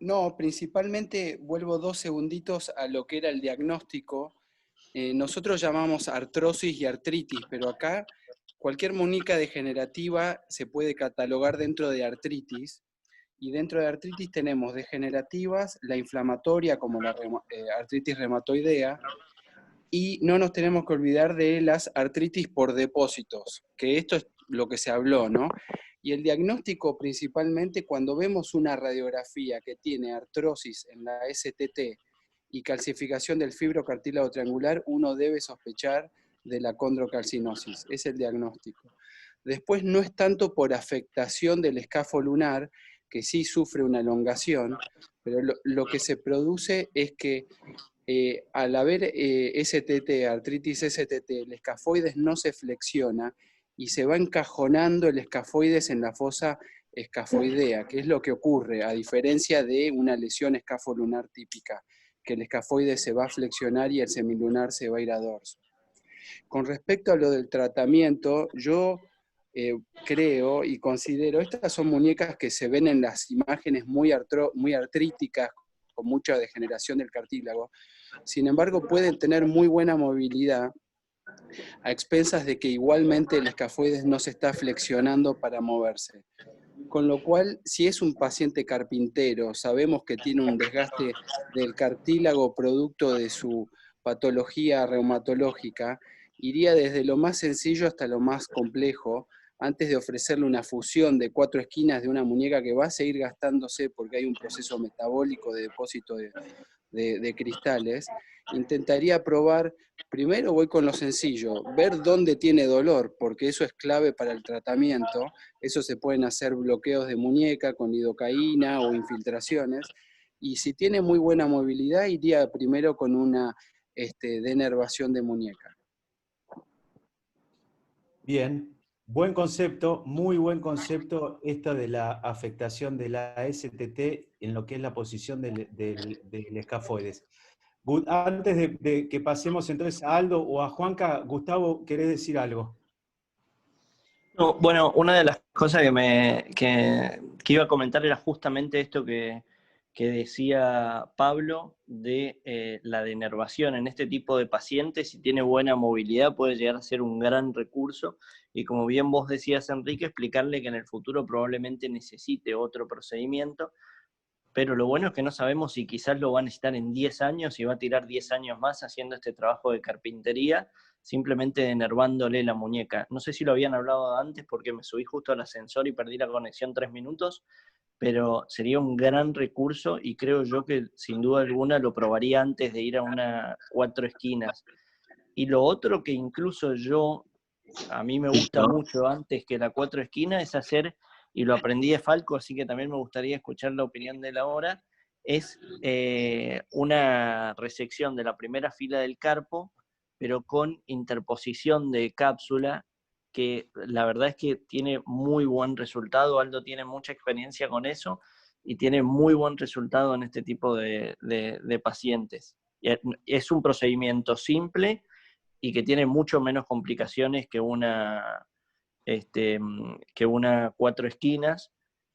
No, principalmente vuelvo 2 segunditos a lo que era el diagnóstico. Nosotros llamamos artrosis y artritis, pero acá cualquier muñeca degenerativa se puede catalogar dentro de artritis, y dentro de artritis tenemos degenerativas, la inflamatoria como la artritis reumatoidea, y no nos tenemos que olvidar de las artritis por depósitos, que esto es lo que se habló, ¿no? Y el diagnóstico principalmente cuando vemos una radiografía que tiene artrosis en la STT y calcificación del fibrocartílago triangular, uno debe sospechar de la condrocalcinosis, es el diagnóstico. Después no es tanto por afectación del escafo lunar, que sí sufre una elongación, pero lo que se produce es que al haber STT, artritis STT, el escafoides no se flexiona y se va encajonando el escafoides en la fosa escafoidea, que es lo que ocurre, a diferencia de una lesión escafolunar típica, que el escafoide se va a flexionar y el semilunar se va a ir a dorso. Con respecto a lo del tratamiento, yo creo y considero, estas son muñecas que se ven en las imágenes muy artríticas, con mucha degeneración del cartílago, sin embargo pueden tener muy buena movilidad, a expensas de que igualmente el escafoides no se está flexionando para moverse. Con lo cual, si es un paciente carpintero, sabemos que tiene un desgaste del cartílago producto de su patología reumatológica, iría desde lo más sencillo hasta lo más complejo, antes de ofrecerle una fusión de 4 esquinas de una muñeca que va a seguir gastándose porque hay un proceso metabólico de depósito de cristales, intentaría probar, primero voy con lo sencillo, ver dónde tiene dolor, porque eso es clave para el tratamiento. Eso se pueden hacer bloqueos de muñeca con lidocaína o infiltraciones, y si tiene muy buena movilidad, iría primero con una denervación de muñeca. Bien, buen concepto, muy buen concepto, esta de la afectación de la STT en lo que es la posición del escafoides. Antes de que pasemos entonces a Aldo o a Juanca, Gustavo, ¿querés decir algo? No, bueno, una de las cosas que iba a comentar era justamente esto que decía Pablo de la denervación en este tipo de pacientes. Si tiene buena movilidad puede llegar a ser un gran recurso, y como bien vos decías, Enrique, explicarle que en el futuro probablemente necesite otro procedimiento, pero lo bueno es que no sabemos si quizás lo va a necesitar en 10 años y va a tirar 10 años más haciendo este trabajo de carpintería, simplemente denervándole la muñeca. No sé si lo habían hablado antes porque me subí justo al ascensor y perdí la conexión 3 minutos, pero sería un gran recurso y creo yo que sin duda alguna lo probaría antes de ir a una 4 esquinas. Y lo otro que incluso a mí me gusta mucho antes que la 4 esquinas es hacer, y lo aprendí de Falco, así que también me gustaría escuchar la opinión de él ahora, es una resección de la primera fila del carpo, pero con interposición de cápsula, que la verdad es que tiene muy buen resultado. Aldo tiene mucha experiencia con eso y tiene muy buen resultado en este tipo de pacientes. Es un procedimiento simple y que tiene mucho menos complicaciones que una 4 esquinas,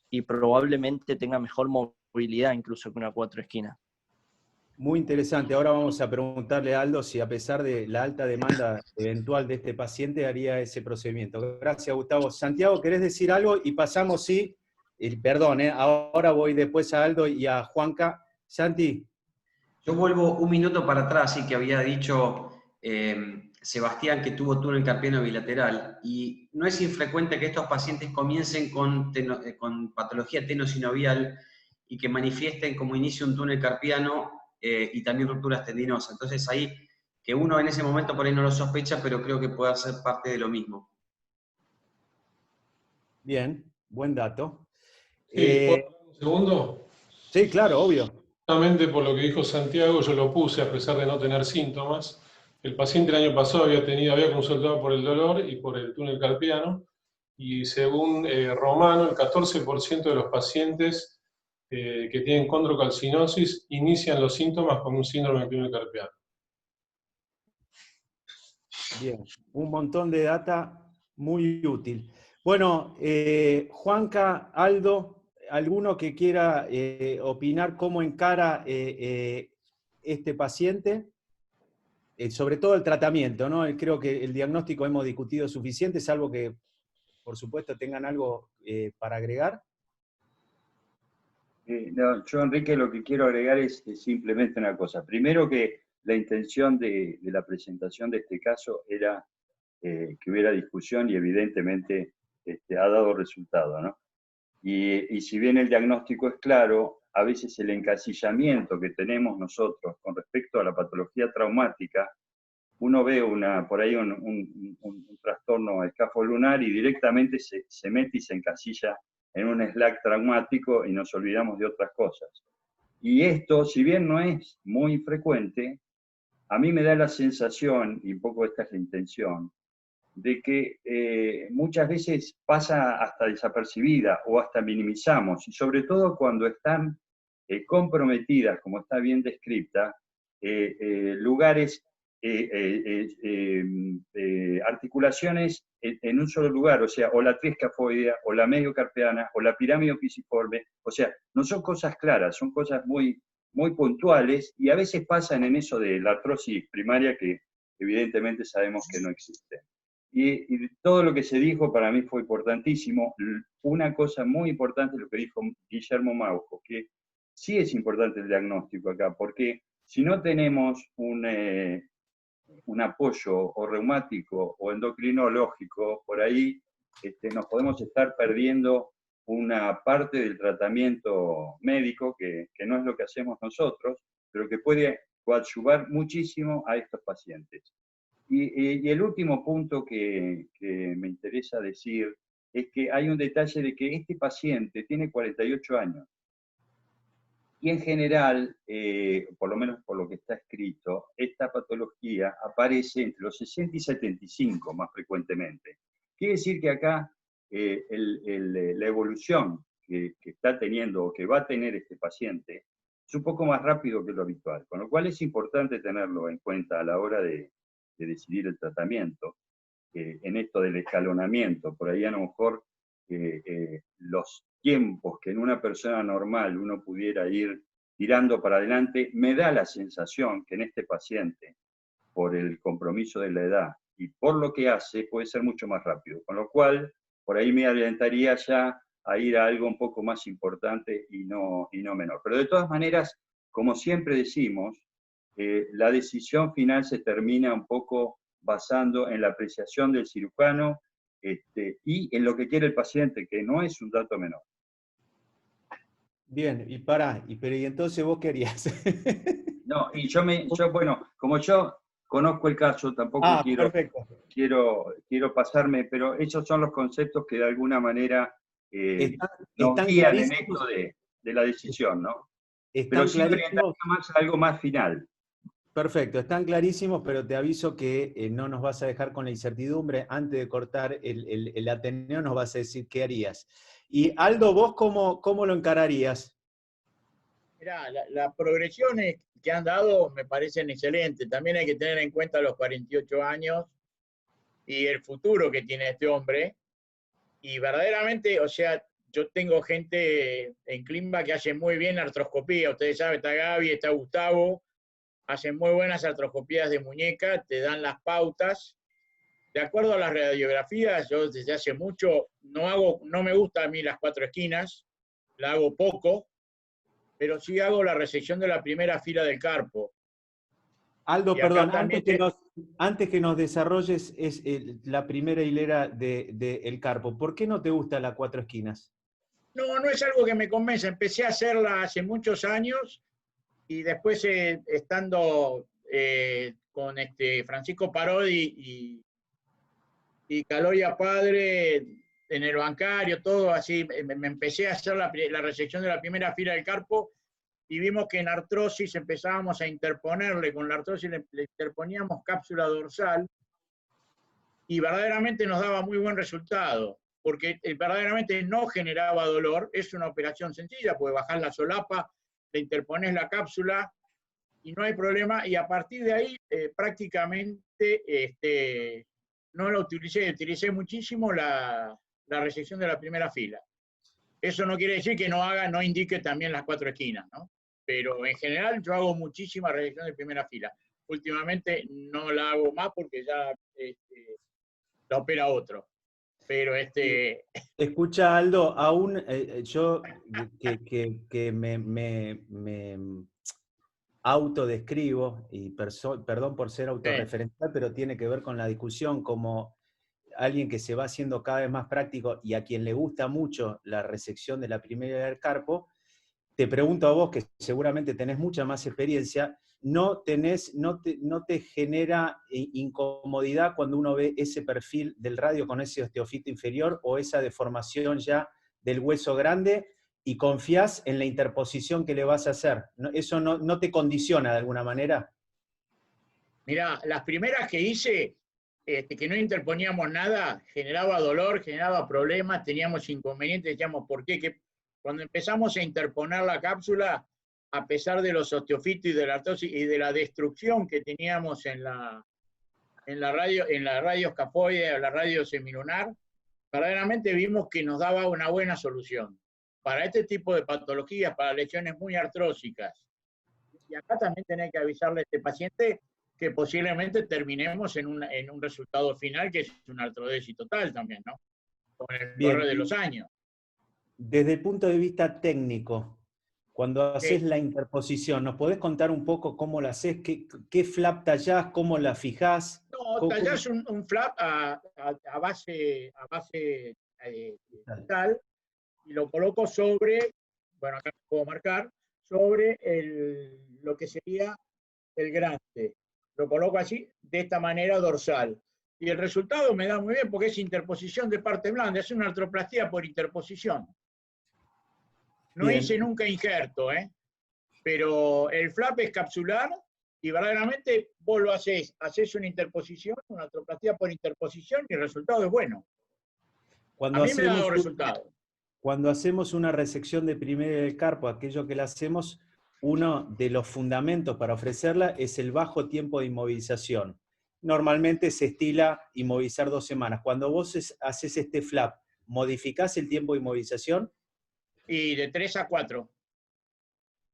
y probablemente tenga mejor movilidad incluso que una 4 esquinas. Muy interesante. Ahora vamos a preguntarle a Aldo si a pesar de la alta demanda eventual de este paciente haría ese procedimiento. Gracias, Gustavo. Santiago, ¿querés decir algo? Y pasamos, sí, perdón, ahora voy después a Aldo y a Juanca. Santi. Yo vuelvo un minuto para atrás, y que había dicho Sebastián que tuvo túnel carpiano bilateral, y no es infrecuente que estos pacientes comiencen con patología tenosinovial y que manifiesten como inicio un túnel carpiano y también rupturas tendinosas. Entonces ahí, que uno en ese momento por ahí no lo sospecha, pero creo que puede ser parte de lo mismo. Bien, buen dato. Sí, ¿puedo hablar un segundo? Sí, claro, obvio. Justamente por lo que dijo Santiago, yo lo puse a pesar de no tener síntomas. El paciente el año pasado había consultado por el dolor y por el túnel carpiano, y según Romano, el 14% de los pacientes que tienen condrocalcinosis inician los síntomas con un síndrome del túnel carpiano. Bien, un montón de data muy útil. Bueno, Juanca, Aldo, ¿alguno que quiera opinar cómo encara este paciente? Sobre todo el tratamiento, ¿no? Creo que el diagnóstico hemos discutido suficiente, salvo que, por supuesto, tengan algo para agregar. No, yo, Enrique, lo que quiero agregar es simplemente una cosa. Primero, que la intención de la presentación de este caso era que hubiera discusión, y evidentemente ha dado resultado, ¿no? Y si bien el diagnóstico es claro, a veces el encasillamiento que tenemos nosotros con respecto a la patología traumática, uno ve por ahí un trastorno escafolunar y directamente se mete y se encasilla en un slack traumático y nos olvidamos de otras cosas. Y esto, si bien no es muy frecuente, a mí me da la sensación, y un poco esta es la intención, de que muchas veces pasa hasta desapercibida o hasta minimizamos, y sobre todo cuando están comprometidas, como está bien descrita, lugares, articulaciones en un solo lugar, o sea, o la triescafoidea, o la mediocarpiana, o la pirámide pisiforme, o sea, no son cosas claras, son cosas muy, muy puntuales, y a veces pasan en eso de la artrosis primaria que evidentemente sabemos que no existe. Y todo lo que se dijo para mí fue importantísimo. Una cosa muy importante es lo que dijo Guillermo Maujo, que sí es importante el diagnóstico acá, porque si no tenemos un apoyo o reumático o endocrinológico por ahí, nos podemos estar perdiendo una parte del tratamiento médico, que no es lo que hacemos nosotros, pero que puede coadyuvar muchísimo a estos pacientes. Y el último punto que me interesa decir es que hay un detalle de que este paciente tiene 48 años. Y en general, por lo menos por lo que está escrito, esta patología aparece entre los 60 y 75 más frecuentemente. Quiere decir que acá la evolución que está teniendo o que va a tener este paciente es un poco más rápido que lo habitual, con lo cual es importante tenerlo en cuenta a la hora de decidir el tratamiento. En esto del escalonamiento, por ahí a lo mejor los tiempos que en una persona normal uno pudiera ir tirando para adelante, me da la sensación que en este paciente, por el compromiso de la edad y por lo que hace, puede ser mucho más rápido, con lo cual por ahí me adelantaría ya a ir a algo un poco más importante y no menor. Pero de todas maneras, como siempre decimos, la decisión final se termina un poco basando en la apreciación del cirujano y en lo que quiere el paciente, que no es un dato menor. Bien, y entonces vos qué harías. No, y bueno, como yo conozco el caso, tampoco quiero pasarme, pero esos son los conceptos que de alguna manera nos guían en esto de la decisión, ¿no? Pero sí orientaría más a algo más final. Perfecto, están clarísimos, pero te aviso que no nos vas a dejar con la incertidumbre. Antes de cortar el Ateneo nos vas a decir qué harías. Y Aldo, ¿vos cómo lo encararías? Mirá, las progresiones que han dado me parecen excelentes. También hay que tener en cuenta los 48 años y el futuro que tiene este hombre. Y verdaderamente, o sea, yo tengo gente en Climba que hace muy bien artroscopía. Ustedes saben, está Gaby, está Gustavo. Hacen muy buenas artroscopías de muñeca, te dan las pautas. De acuerdo a las radiografías, yo desde hace mucho no me gusta a mí las 4 esquinas, la hago poco, pero sí hago la resección de la primera fila del carpo. Aldo, perdón, antes que nos desarrolles la primera hilera del carpo, ¿por qué no te gusta la 4 esquinas? No es algo que me convence. Empecé a hacerla hace muchos años y después estando con Francisco Parodi y Caloya Padre en el bancario, todo así, me empecé a hacer la resección de la primera fila del carpo y vimos que en artrosis empezábamos a interponerle, con la artrosis le interponíamos cápsula dorsal y verdaderamente nos daba muy buen resultado, porque verdaderamente no generaba dolor. Es una operación sencilla, puede bajar la solapa, le interpones la cápsula y no hay problema, y a partir de ahí prácticamente no la utilicé muchísimo la resección de la primera fila. Eso no quiere decir que no indique también las 4 esquinas, ¿no? Pero en general yo hago muchísima resección de primera fila. Últimamente no la hago más porque ya la opera otro. Pero Escucha, Aldo, aún yo que me autodescribo, y perdón por ser autorreferencial, pero tiene que ver con la discusión como alguien que se va haciendo cada vez más práctico y a quien le gusta mucho la resección de la primera del carpo. Te pregunto a vos, que seguramente tenés mucha más experiencia, ¿no te genera incomodidad cuando uno ve ese perfil del radio con ese osteofito inferior o esa deformación ya del hueso grande y confías en la interposición que le vas a hacer? ¿Eso no te condiciona de alguna manera? Mirá, las primeras que hice, que no interponíamos nada, generaba dolor, generaba problemas, teníamos inconvenientes, decíamos, ¿por qué? Que cuando empezamos a interponer la cápsula, a pesar de los osteofitos y de la artrosis y de la destrucción que teníamos en la radio escafoide o la radio semilunar, verdaderamente vimos que nos daba una buena solución para este tipo de patologías, para lesiones muy artrósicas. Y acá también tenés que avisarle a este paciente que posiblemente terminemos en un resultado final que es una artrodesis total también, ¿no? Con el correr de los años. Desde el punto de vista técnico, cuando haces la interposición, ¿nos podés contar un poco cómo la haces? ¿Qué flap tallás? ¿Cómo la fijás? No, tallás un flap a base tal y lo coloco sobre, bueno, acá puedo marcar, sobre lo que sería el grande. Lo coloco así, de esta manera dorsal. Y el resultado me da muy bien porque es interposición de parte blanda, es una artroplastía por interposición. No Bien. hice nunca injerto, pero el flap es capsular y verdaderamente vos lo haces una interposición, una artroplastía por interposición y el resultado es bueno. Cuando a mí me ha dado hacemos resultado. Cuando hacemos una resección de primera del carpo, aquello que la hacemos, uno de los fundamentos para ofrecerla es el bajo tiempo de inmovilización. Normalmente se estila inmovilizar 2 semanas. Cuando vos haces este flap, ¿modificás el tiempo de inmovilización? Y de 3 a 4.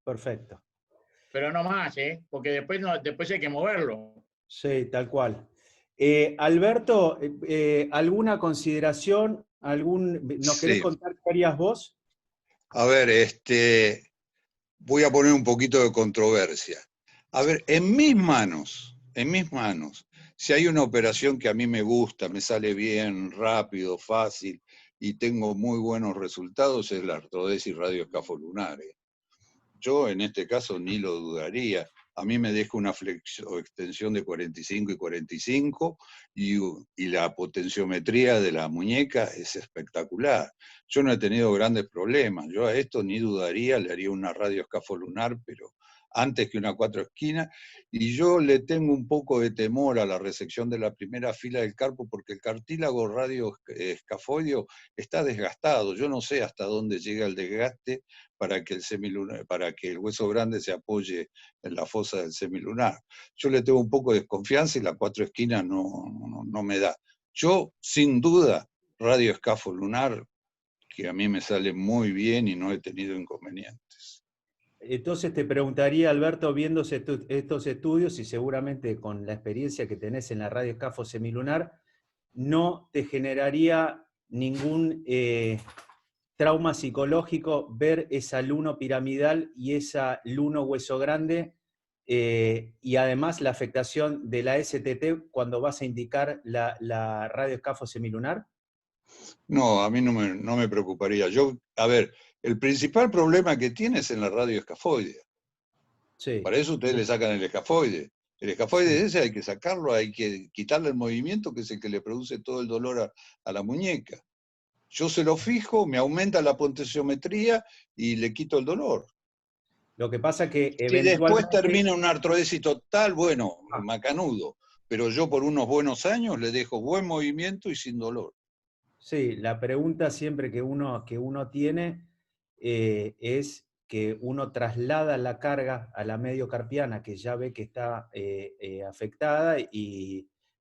Perfecto. Pero no más, porque después hay que moverlo. Sí, tal cual. Alberto, ¿alguna consideración? ¿Nos querés Sí. contar qué harías vos? A ver, voy a poner un poquito de controversia. A ver, en mis manos, si hay una operación que a mí me gusta, me sale bien, rápido, fácil, y tengo muy buenos resultados, es la artrodesis radioescafolunar. Yo en este caso ni lo dudaría. A mí me deja una flexión o extensión de 45 y 45 y la potenciometría de la muñeca es espectacular. Yo no he tenido grandes problemas. Yo a esto ni dudaría, le haría una radioescafolunar, pero antes que una 4 esquinas. Y yo le tengo un poco de temor a la resección de la primera fila del carpo porque el cartílago radioescafoideo está desgastado. Yo no sé hasta dónde llega el desgaste para que el hueso grande se apoye en la fosa del semilunar. Yo le tengo un poco de desconfianza y la 4 esquinas no me da. Yo, sin duda, radioescafolunar, que a mí me sale muy bien y no he tenido inconvenientes. Entonces te preguntaría, Alberto, viendo estos estudios y seguramente con la experiencia que tenés en la radioescafo semilunar, ¿no te generaría ningún trauma psicológico ver esa luno piramidal y esa luno hueso grande y además la afectación de la STT cuando vas a indicar la radioescafo semilunar? No, a mí no me preocuparía. A ver, el principal problema que tiene es en la radioescafoidea. Sí. Para eso ustedes le sacan el escafoide. El escafoide ese hay que sacarlo, hay que quitarle el movimiento, que es el que le produce todo el dolor a la muñeca. Yo se lo fijo, me aumenta la potenciometría y le quito el dolor. Lo que pasa que Si después termina una artrodesis total, bueno, macanudo. Pero yo por unos buenos años le dejo buen movimiento y sin dolor. Sí, la pregunta siempre que uno tiene es que uno traslada la carga a la mediocarpiana, que ya ve que está afectada,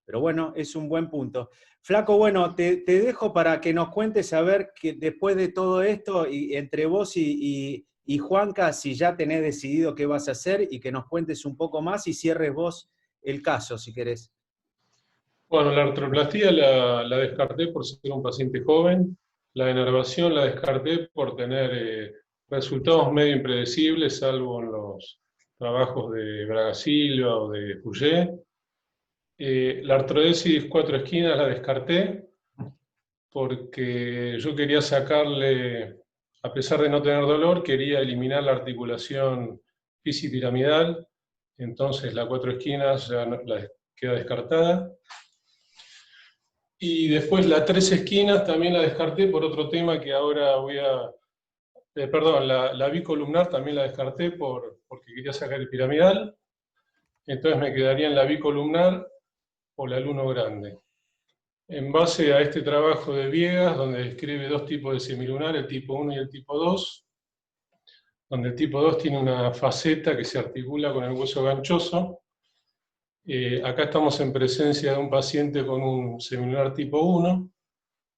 pero bueno, es un buen punto. Flaco, bueno, te dejo para que nos cuentes a ver que después de todo esto, y entre vos y Juanca, si ya tenés decidido qué vas a hacer, y que nos cuentes un poco más y cierres vos el caso, si querés. Bueno, la artroplastía la descarté por ser un paciente joven. La denervación la descarté por tener resultados medio impredecibles, salvo en los trabajos de Braga Silva o de Fouché. La artrodesis 4 esquinas la descarté porque yo quería sacarle, a pesar de no tener dolor, quería eliminar la articulación fisipiramidal. Entonces la 4 esquinas ya queda descartada. Y después la 3 esquinas también la descarté por otro tema que ahora voy a... perdón, la bicolumnar también la descarté porque quería sacar el piramidal. Entonces me quedaría en la bicolumnar o la luno grande. En base a este trabajo de Viegas, donde describe 2 tipos de semilunar, el tipo 1 y el tipo 2, donde el tipo 2 tiene una faceta que se articula con el hueso ganchoso. Acá estamos en presencia de un paciente con un semilunar tipo 1,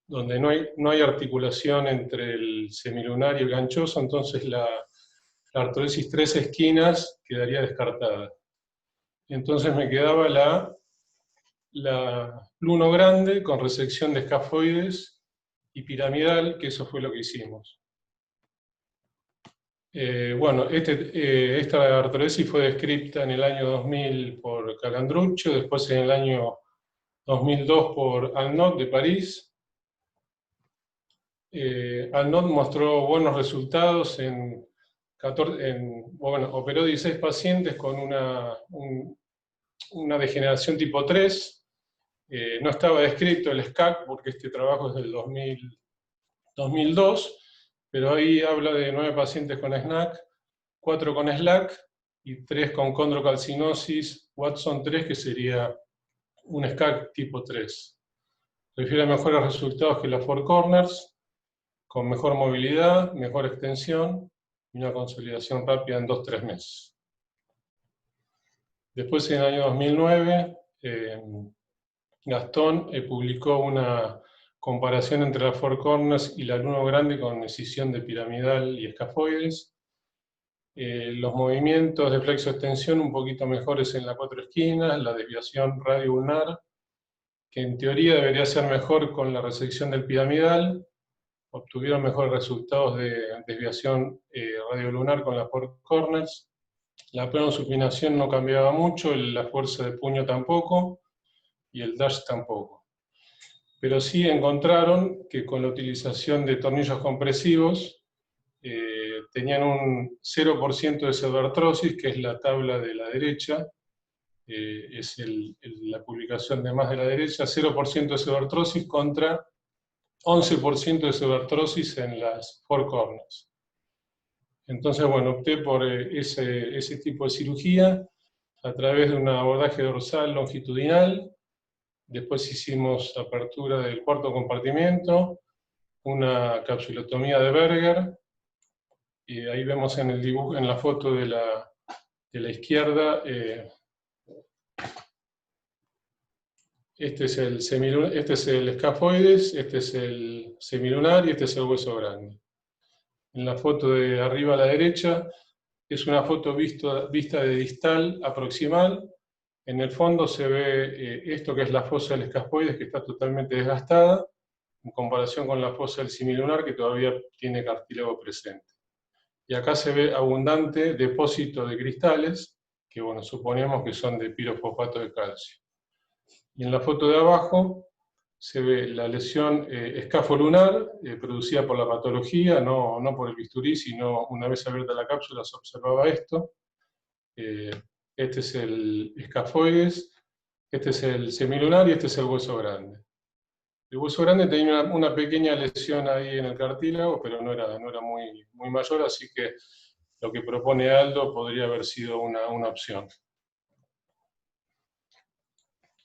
donde no hay articulación entre el semilunar y el ganchoso, entonces la artrodesis 3 esquinas quedaría descartada. Entonces me quedaba la luno grande con resección de escafoides y piramidal, que eso fue lo que hicimos. Bueno, esta artrodesis fue descrita en el año 2000 por Calandruccio, después en el año 2002 por Arnaud de París. Arnaud mostró buenos resultados operó 16 pacientes con una degeneración tipo 3. No estaba descrito el SCAC porque este trabajo es del 2002, pero ahí habla de 9 pacientes con SNAC, 4 con SLAC y 3 con condrocalcinosis Watson 3, que sería un SCAC tipo 3. Refiere a mejores resultados que las Four Corners, con mejor movilidad, mejor extensión y una consolidación rápida en 2-3 meses. Después, en el año 2009, Gastón publicó una comparación entre las Four Corners y la Luno grande con escisión de piramidal y escafoides. Los movimientos de flexo-extensión un poquito mejores en las 4 esquinas, la desviación radio-ulnar, que en teoría debería ser mejor con la resección del piramidal. Obtuvieron mejores resultados de desviación radiolunar con las Four Corners. La pronosupinación no cambiaba mucho, la fuerza de puño tampoco, y el dash tampoco. Pero sí encontraron que con la utilización de tornillos compresivos tenían un 0% de pseudoartrosis, que es la tabla de la derecha, es la publicación de más de la derecha, 0% de pseudoartrosis contra 11% de pseudoartrosis en las Four Corners. Entonces, bueno, opté por ese tipo de cirugía a través de un abordaje dorsal longitudinal. Después hicimos apertura del cuarto compartimento, una capsulotomía de Berger, y ahí vemos en el dibujo, en la foto de la izquierda, este es el escafoides, este es el semilunar y este es el hueso grande. En la foto de arriba a la derecha es una foto vista de distal a proximal. En el fondo se ve esto que es la fosa del escafoides, que está totalmente desgastada, en comparación con la fosa del semilunar, que todavía tiene cartílago presente. Y acá se ve abundante depósito de cristales, que bueno, suponemos que son de pirofosfato de calcio. Y en la foto de abajo se ve la lesión escafolunar producida por la patología, no por el bisturí, sino una vez abierta la cápsula se observaba esto. Este es el escafoides, este es el semilunar y este es el hueso grande. El hueso grande tenía una pequeña lesión ahí en el cartílago, pero no era muy mayor, así que lo que propone Aldo podría haber sido una opción.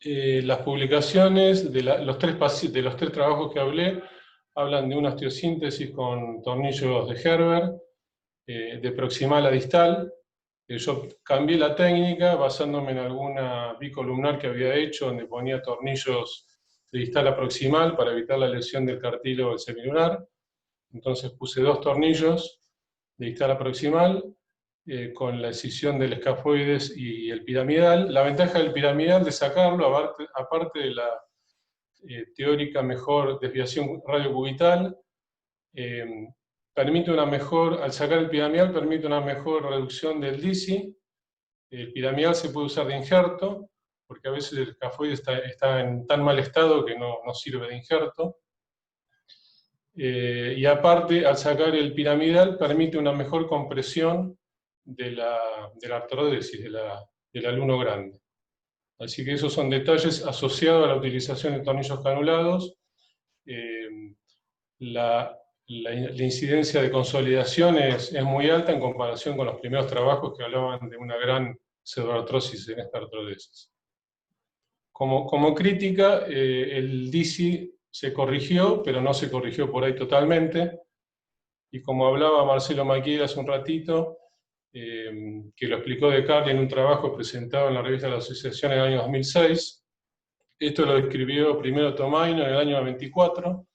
Las publicaciones de los tres trabajos que hablé hablan de una osteosíntesis con tornillos de Herbert, de proximal a distal. Yo cambié la técnica basándome en alguna bicolumnar que había hecho, donde ponía tornillos de distal a proximal para evitar la lesión del cartílago del semilunar. Entonces puse 2 tornillos de distal a proximal, con la escisión del escafoides y el piramidal. La ventaja del piramidal de sacarlo, aparte de la teórica mejor desviación radiocubital, permite una mejor, al sacar el piramidal, permite una mejor reducción del DISI. El piramidal se puede usar de injerto, porque a veces el escafoide está en tan mal estado que no sirve de injerto. Y aparte, al sacar el piramidal, permite una mejor compresión de la artrodesis, del alumno grande. Así que esos son detalles asociados a la utilización de tornillos canulados. La incidencia de consolidación es muy alta en comparación con los primeros trabajos que hablaban de una gran pseudoartrosis en esta artrodesis. Como crítica, el DISI se corrigió, pero no se corrigió por ahí totalmente. Y como hablaba Marcelo Maquiera hace un ratito, que lo explicó De Carli en un trabajo presentado en la revista de la Asociación en el año 2006. Esto lo describió primero Tomaino en el año 94,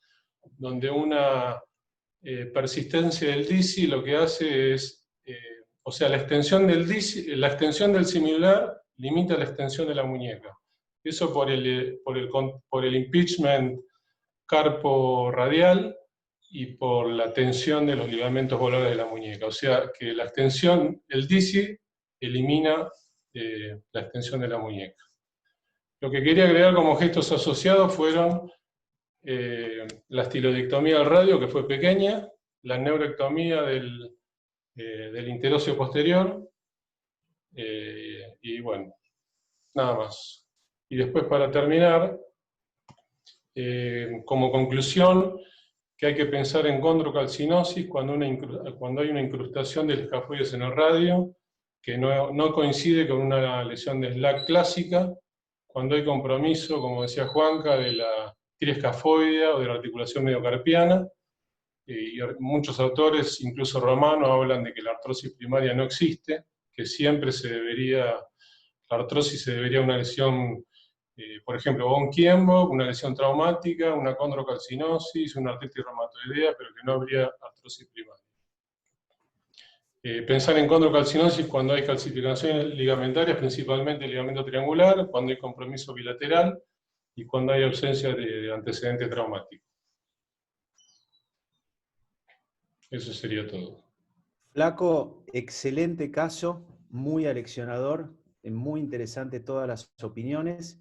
donde una persistencia del DISI lo que hace es, o sea, la extensión del DISI, la extensión del similar limita la extensión de la muñeca. Eso por el impeachment carpo radial, y por la tensión de los ligamentos voladores de la muñeca. O sea, que la extensión, el DISI, elimina la extensión de la muñeca. Lo que quería agregar como gestos asociados fueron la estilodictomía del radio, que fue pequeña, la neurectomía del interóseo posterior, y bueno, nada más. Y después, para terminar, como conclusión, que hay que pensar en condrocalcinosis cuando hay una incrustación del escafoides en el radio, que no coincide con una lesión de SLAC clásica, cuando hay compromiso, como decía Juanca, de la triescafoidea o de la articulación mediocarpiana, y muchos autores, incluso romanos, hablan de que la artrosis primaria no existe, que siempre la artrosis se debería a una lesión, por ejemplo, von Kienbock, una lesión traumática, una condrocalcinosis, una artritis reumatoidea, pero que no habría artrosis primaria. Pensar en condrocalcinosis cuando hay calcificaciones ligamentarias, principalmente ligamento triangular, cuando hay compromiso bilateral y cuando hay ausencia de antecedente traumático. Eso sería todo. Flaco, excelente caso, muy aleccionador, muy interesante todas las opiniones.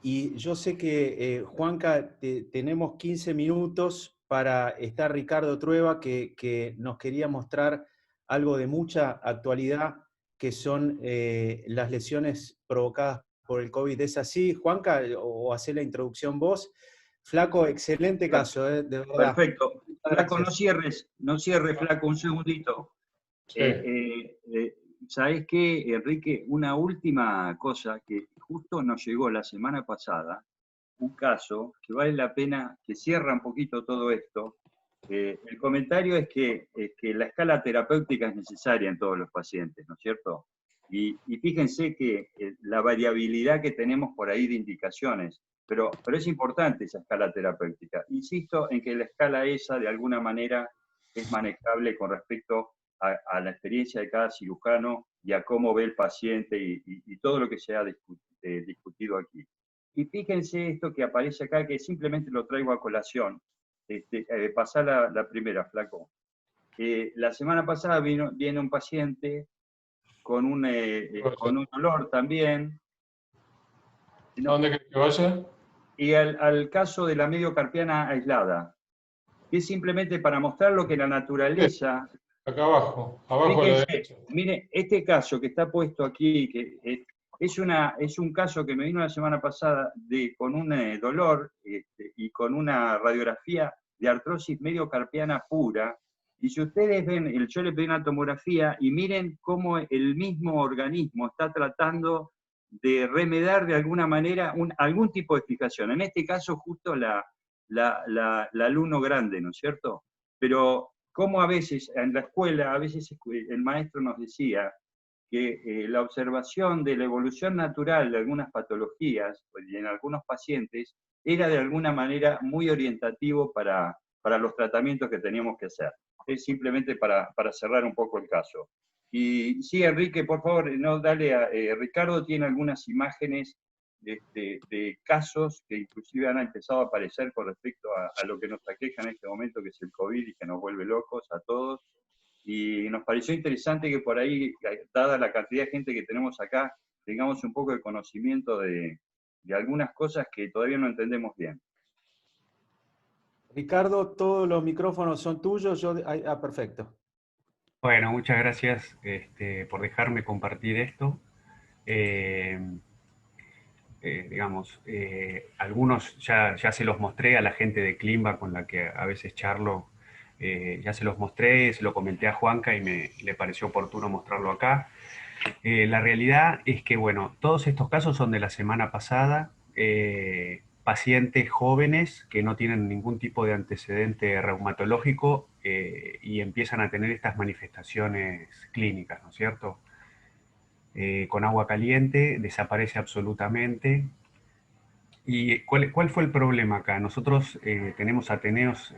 Y yo sé que, Juanca, tenemos 15 minutos para estar Ricardo Trueba, que nos quería mostrar algo de mucha actualidad, que son las lesiones provocadas por el COVID. ¿Es así, Juanca? ¿O hacé la introducción vos? Flaco, excelente caso, de verdad. Perfecto. Flaco, no cierres, Flaco, un segundito. Sí. ¿Sabés qué, Enrique? Una última cosa que justo nos llegó la semana pasada, un caso que vale la pena, que cierra un poquito todo esto. El comentario es que la escala terapéutica es necesaria en todos los pacientes, ¿no es cierto? Y fíjense que la variabilidad que tenemos por ahí de indicaciones, pero es importante esa escala terapéutica. Insisto en que la escala esa de alguna manera es manejable con respecto a la experiencia de cada cirujano y a cómo ve el paciente y todo lo que se ha discutido aquí. Y fíjense esto que aparece acá, que simplemente lo traigo a colación. Pasá la primera, Flaco. La semana pasada viene un paciente con un dolor también. ¿A dónde querés que vaya? Y al caso de la mediocarpiana aislada, que es simplemente para mostrar lo que la naturaleza... Acá abajo a la derecha. Mire, este caso que está puesto aquí, que es un caso que me vino la semana pasada con un dolor y con una radiografía de artrosis mediocarpiana pura. Y si ustedes ven, yo le pedí una tomografía y miren cómo el mismo organismo está tratando de remediar de alguna manera algún tipo de fijación. En este caso justo la alumno grande, ¿no es cierto? Pero como a veces en la escuela, a veces el maestro nos decía que la observación de la evolución natural de algunas patologías y en algunos pacientes era de alguna manera muy orientativo para los tratamientos que teníamos que hacer. Es simplemente para cerrar un poco el caso. Y sí, Enrique, por favor, dale Ricardo tiene algunas imágenes de casos que inclusive han empezado a aparecer con respecto a lo que nos aqueja en este momento, que es el COVID y que nos vuelve locos a todos. Y nos pareció interesante que por ahí, dada la cantidad de gente que tenemos acá, tengamos un poco de conocimiento de algunas cosas que todavía no entendemos bien. Ricardo, todos los micrófonos son tuyos. Perfecto. Bueno, muchas gracias por dejarme compartir esto. Algunos ya se los mostré a la gente de Climba con la que a veces charlo, ya se los mostré, se lo comenté a Juanca y le pareció oportuno mostrarlo acá. La realidad es que, bueno, todos estos casos son de la semana pasada, pacientes jóvenes que no tienen ningún tipo de antecedente reumatológico y empiezan a tener estas manifestaciones clínicas, ¿no es cierto? Con agua caliente, desaparece absolutamente. ¿Y cuál fue el problema acá? Nosotros tenemos ateneos,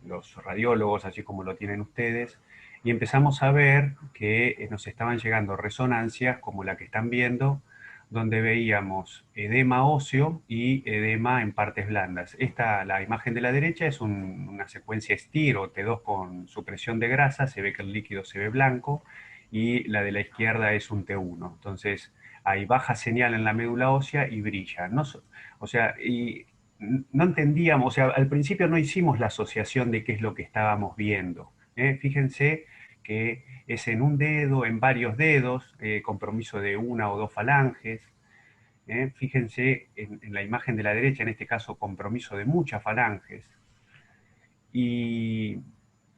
los radiólogos, así como lo tienen ustedes, y empezamos a ver que nos estaban llegando resonancias, como la que están viendo, donde veíamos edema óseo y edema en partes blandas. La imagen de la derecha es una secuencia STIR o T2 con supresión de grasa, se ve que el líquido se ve blanco, y la de la izquierda es un T1. Entonces, hay baja señal en la médula ósea y brilla. O sea, y no entendíamos, o sea, al principio no hicimos la asociación de qué es lo que estábamos viendo. Fíjense que es en un dedo, en varios dedos, compromiso de una o dos falanges. Fíjense en la imagen de la derecha, en este caso compromiso de muchas falanges. Y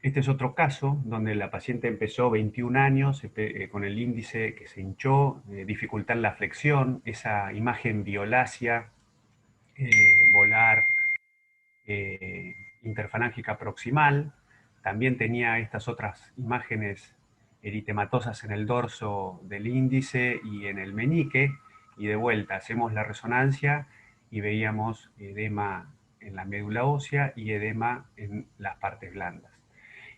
este es otro caso donde la paciente empezó 21 años con el índice que se hinchó, dificultad en la flexión, esa imagen violácea, volar, interfalángica proximal. También tenía estas otras imágenes eritematosas en el dorso del índice y en el meñique, y de vuelta hacemos la resonancia y veíamos edema en la médula ósea y edema en las partes blandas.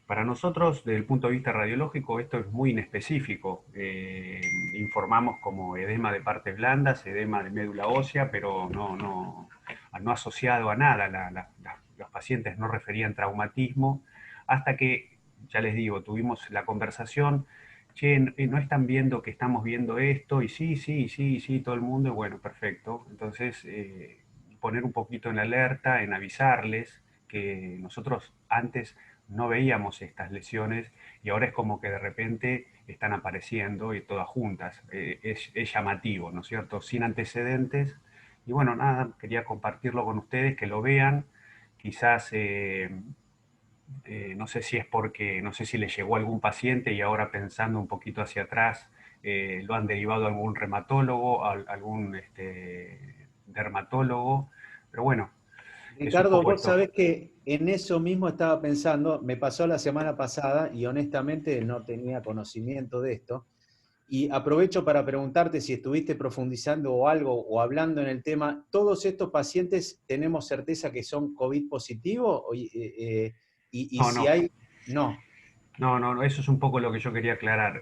Para nosotros, desde el punto de vista radiológico, esto es muy inespecífico. Informamos como edema de partes blandas, edema de médula ósea, pero no asociado a nada. Los pacientes no referían traumatismo, hasta que, ya les digo, tuvimos la conversación, che, ¿no están viendo que estamos viendo esto? Y sí, todo el mundo, y bueno, perfecto. Entonces, poner un poquito en alerta, en avisarles que nosotros antes no veíamos estas lesiones y ahora es como que de repente están apareciendo y todas juntas. Es llamativo, ¿no es cierto? Sin antecedentes. Y bueno, nada, quería compartirlo con ustedes, que lo vean. Quizás, no sé si es porque, no sé si le llegó a algún paciente y ahora pensando un poquito hacia atrás, lo han derivado a algún reumatólogo, a algún dermatólogo, pero bueno. Ricardo, vos sabés que en eso mismo estaba pensando, me pasó la semana pasada y honestamente no tenía conocimiento de esto. Y aprovecho para preguntarte si estuviste profundizando o algo o hablando en el tema. ¿Todos estos pacientes tenemos certeza que son COVID positivo? Y No, si no. hay, no. No, eso es un poco lo que yo quería aclarar.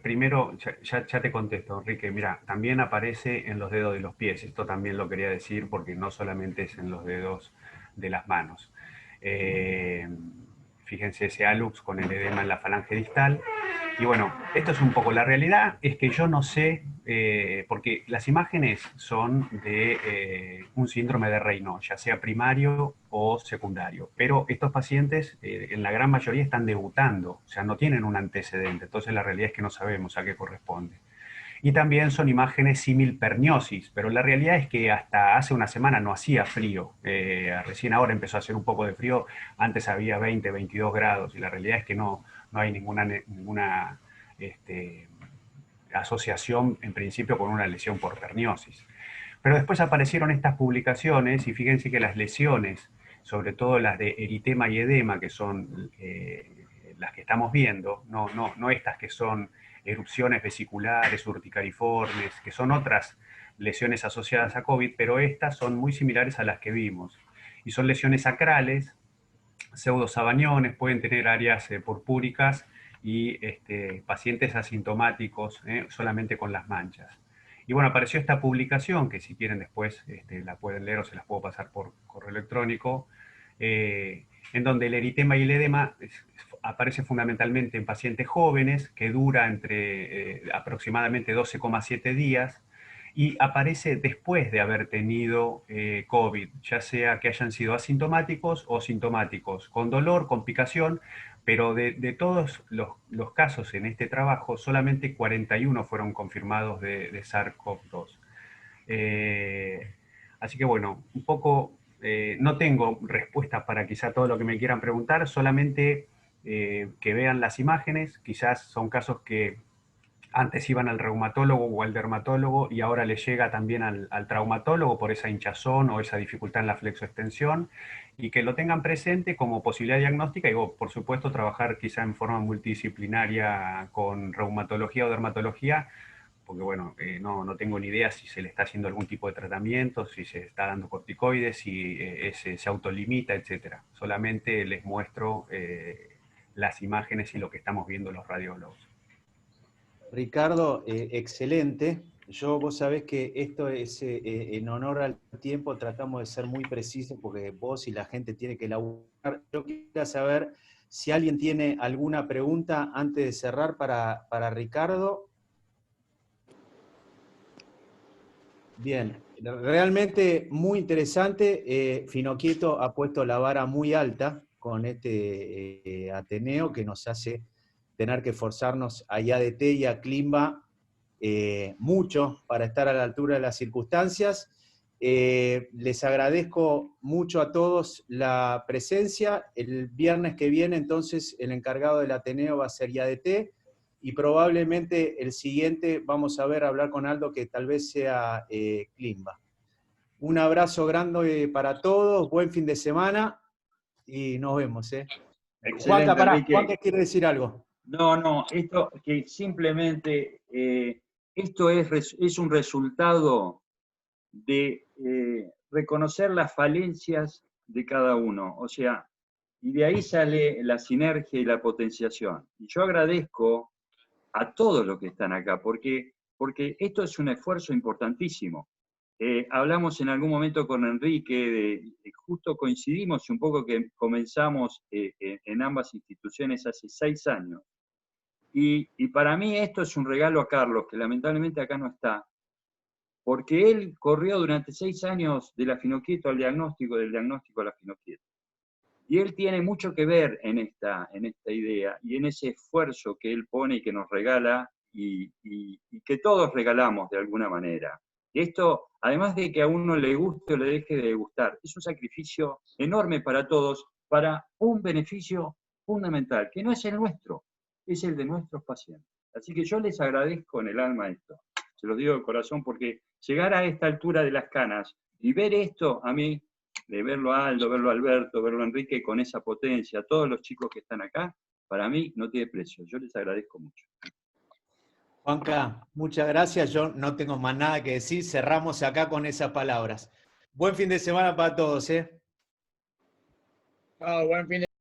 Primero, ya te contesto, Enrique. Mira, también aparece en los dedos de los pies. Esto también lo quería decir porque no solamente es en los dedos de las manos. Fíjense ese hallux con el edema en la falange distal. Y bueno, esto es un poco la realidad, es que yo no sé, porque las imágenes son de un síndrome de Raynaud, ya sea primario o secundario, pero estos pacientes en la gran mayoría están debutando, o sea, no tienen un antecedente, entonces la realidad es que no sabemos a qué corresponde. Y también son imágenes símil perniosis, pero la realidad es que hasta hace una semana no hacía frío. Recién ahora empezó a hacer un poco de frío, antes había 20, 22 grados, y la realidad es que no hay ninguna asociación en principio con una lesión por perniosis. Pero después aparecieron estas publicaciones y fíjense que las lesiones, sobre todo las de eritema y edema, que son las que estamos viendo, no estas que son erupciones vesiculares, urticariformes, que son otras lesiones asociadas a COVID, pero estas son muy similares a las que vimos. Y son lesiones sacrales, pseudosabaniones, pueden tener áreas purpúricas y pacientes asintomáticos, solamente con las manchas. Y bueno, apareció esta publicación, que si quieren después la pueden leer o se las puedo pasar por correo electrónico, en donde el eritema y el edema aparece fundamentalmente en pacientes jóvenes, que dura entre aproximadamente 12,7 días, y aparece después de haber tenido COVID, ya sea que hayan sido asintomáticos o sintomáticos, con dolor, con picación, pero de todos los casos en este trabajo, solamente 41 fueron confirmados de SARS-CoV-2. Así que bueno, un poco, no tengo respuestas para quizá todo lo que me quieran preguntar, solamente que vean las imágenes, quizás son casos que antes iban al reumatólogo o al dermatólogo y ahora les llega también al traumatólogo por esa hinchazón o esa dificultad en la flexoextensión, y que lo tengan presente como posibilidad diagnóstica y por supuesto trabajar quizá en forma multidisciplinaria con reumatología o dermatología, porque bueno, no tengo ni idea si se le está haciendo algún tipo de tratamiento, si se está dando corticoides, si se autolimita, etc. Solamente les muestro las imágenes y lo que estamos viendo los radiólogos. Ricardo, excelente. Vos sabés que esto es en honor al tiempo, tratamos de ser muy precisos porque vos y la gente tiene que elaborar. Yo quisiera saber si alguien tiene alguna pregunta antes de cerrar para Ricardo. Bien, realmente muy interesante. Finocchieto ha puesto la vara muy alta con este Ateneo que nos hace tener que esforzarnos a IADT y a Climba mucho para estar a la altura de las circunstancias. Les agradezco mucho a todos la presencia. El viernes que viene, entonces, el encargado del Ateneo va a ser IADT, y probablemente el siguiente vamos a hablar con Aldo, que tal vez sea Climba. Un abrazo grande para todos, buen fin de semana, y nos vemos. Juanca, pará, Juanca quiere decir algo. No, esto que simplemente esto es un resultado de reconocer las falencias de cada uno, o sea, y de ahí sale la sinergia y la potenciación. Y yo agradezco a todos los que están acá, porque esto es un esfuerzo importantísimo. Hablamos en algún momento con Enrique, justo coincidimos un poco que comenzamos en ambas instituciones hace 6 años. Y para mí esto es un regalo a Carlos, que lamentablemente acá no está, porque él corrió durante 6 años de la Finocchieto al diagnóstico, del diagnóstico a la Finocchieto. Y él tiene mucho que ver en esta idea y en ese esfuerzo que él pone y que nos regala y que todos regalamos de alguna manera. Esto, además de que a uno le guste o le deje de gustar, es un sacrificio enorme para todos, para un beneficio fundamental, que no es el nuestro, es el de nuestros pacientes. Así que yo les agradezco en el alma esto, se los digo de corazón, porque llegar a esta altura de las canas y ver esto, a mí, de verlo a Aldo, verlo a Alberto, verlo a Enrique con esa potencia, todos los chicos que están acá, para mí no tiene precio. Yo les agradezco mucho. Juanca, muchas gracias. Yo no tengo más nada que decir. Cerramos acá con esas palabras. Buen fin de semana para todos. Buen fin de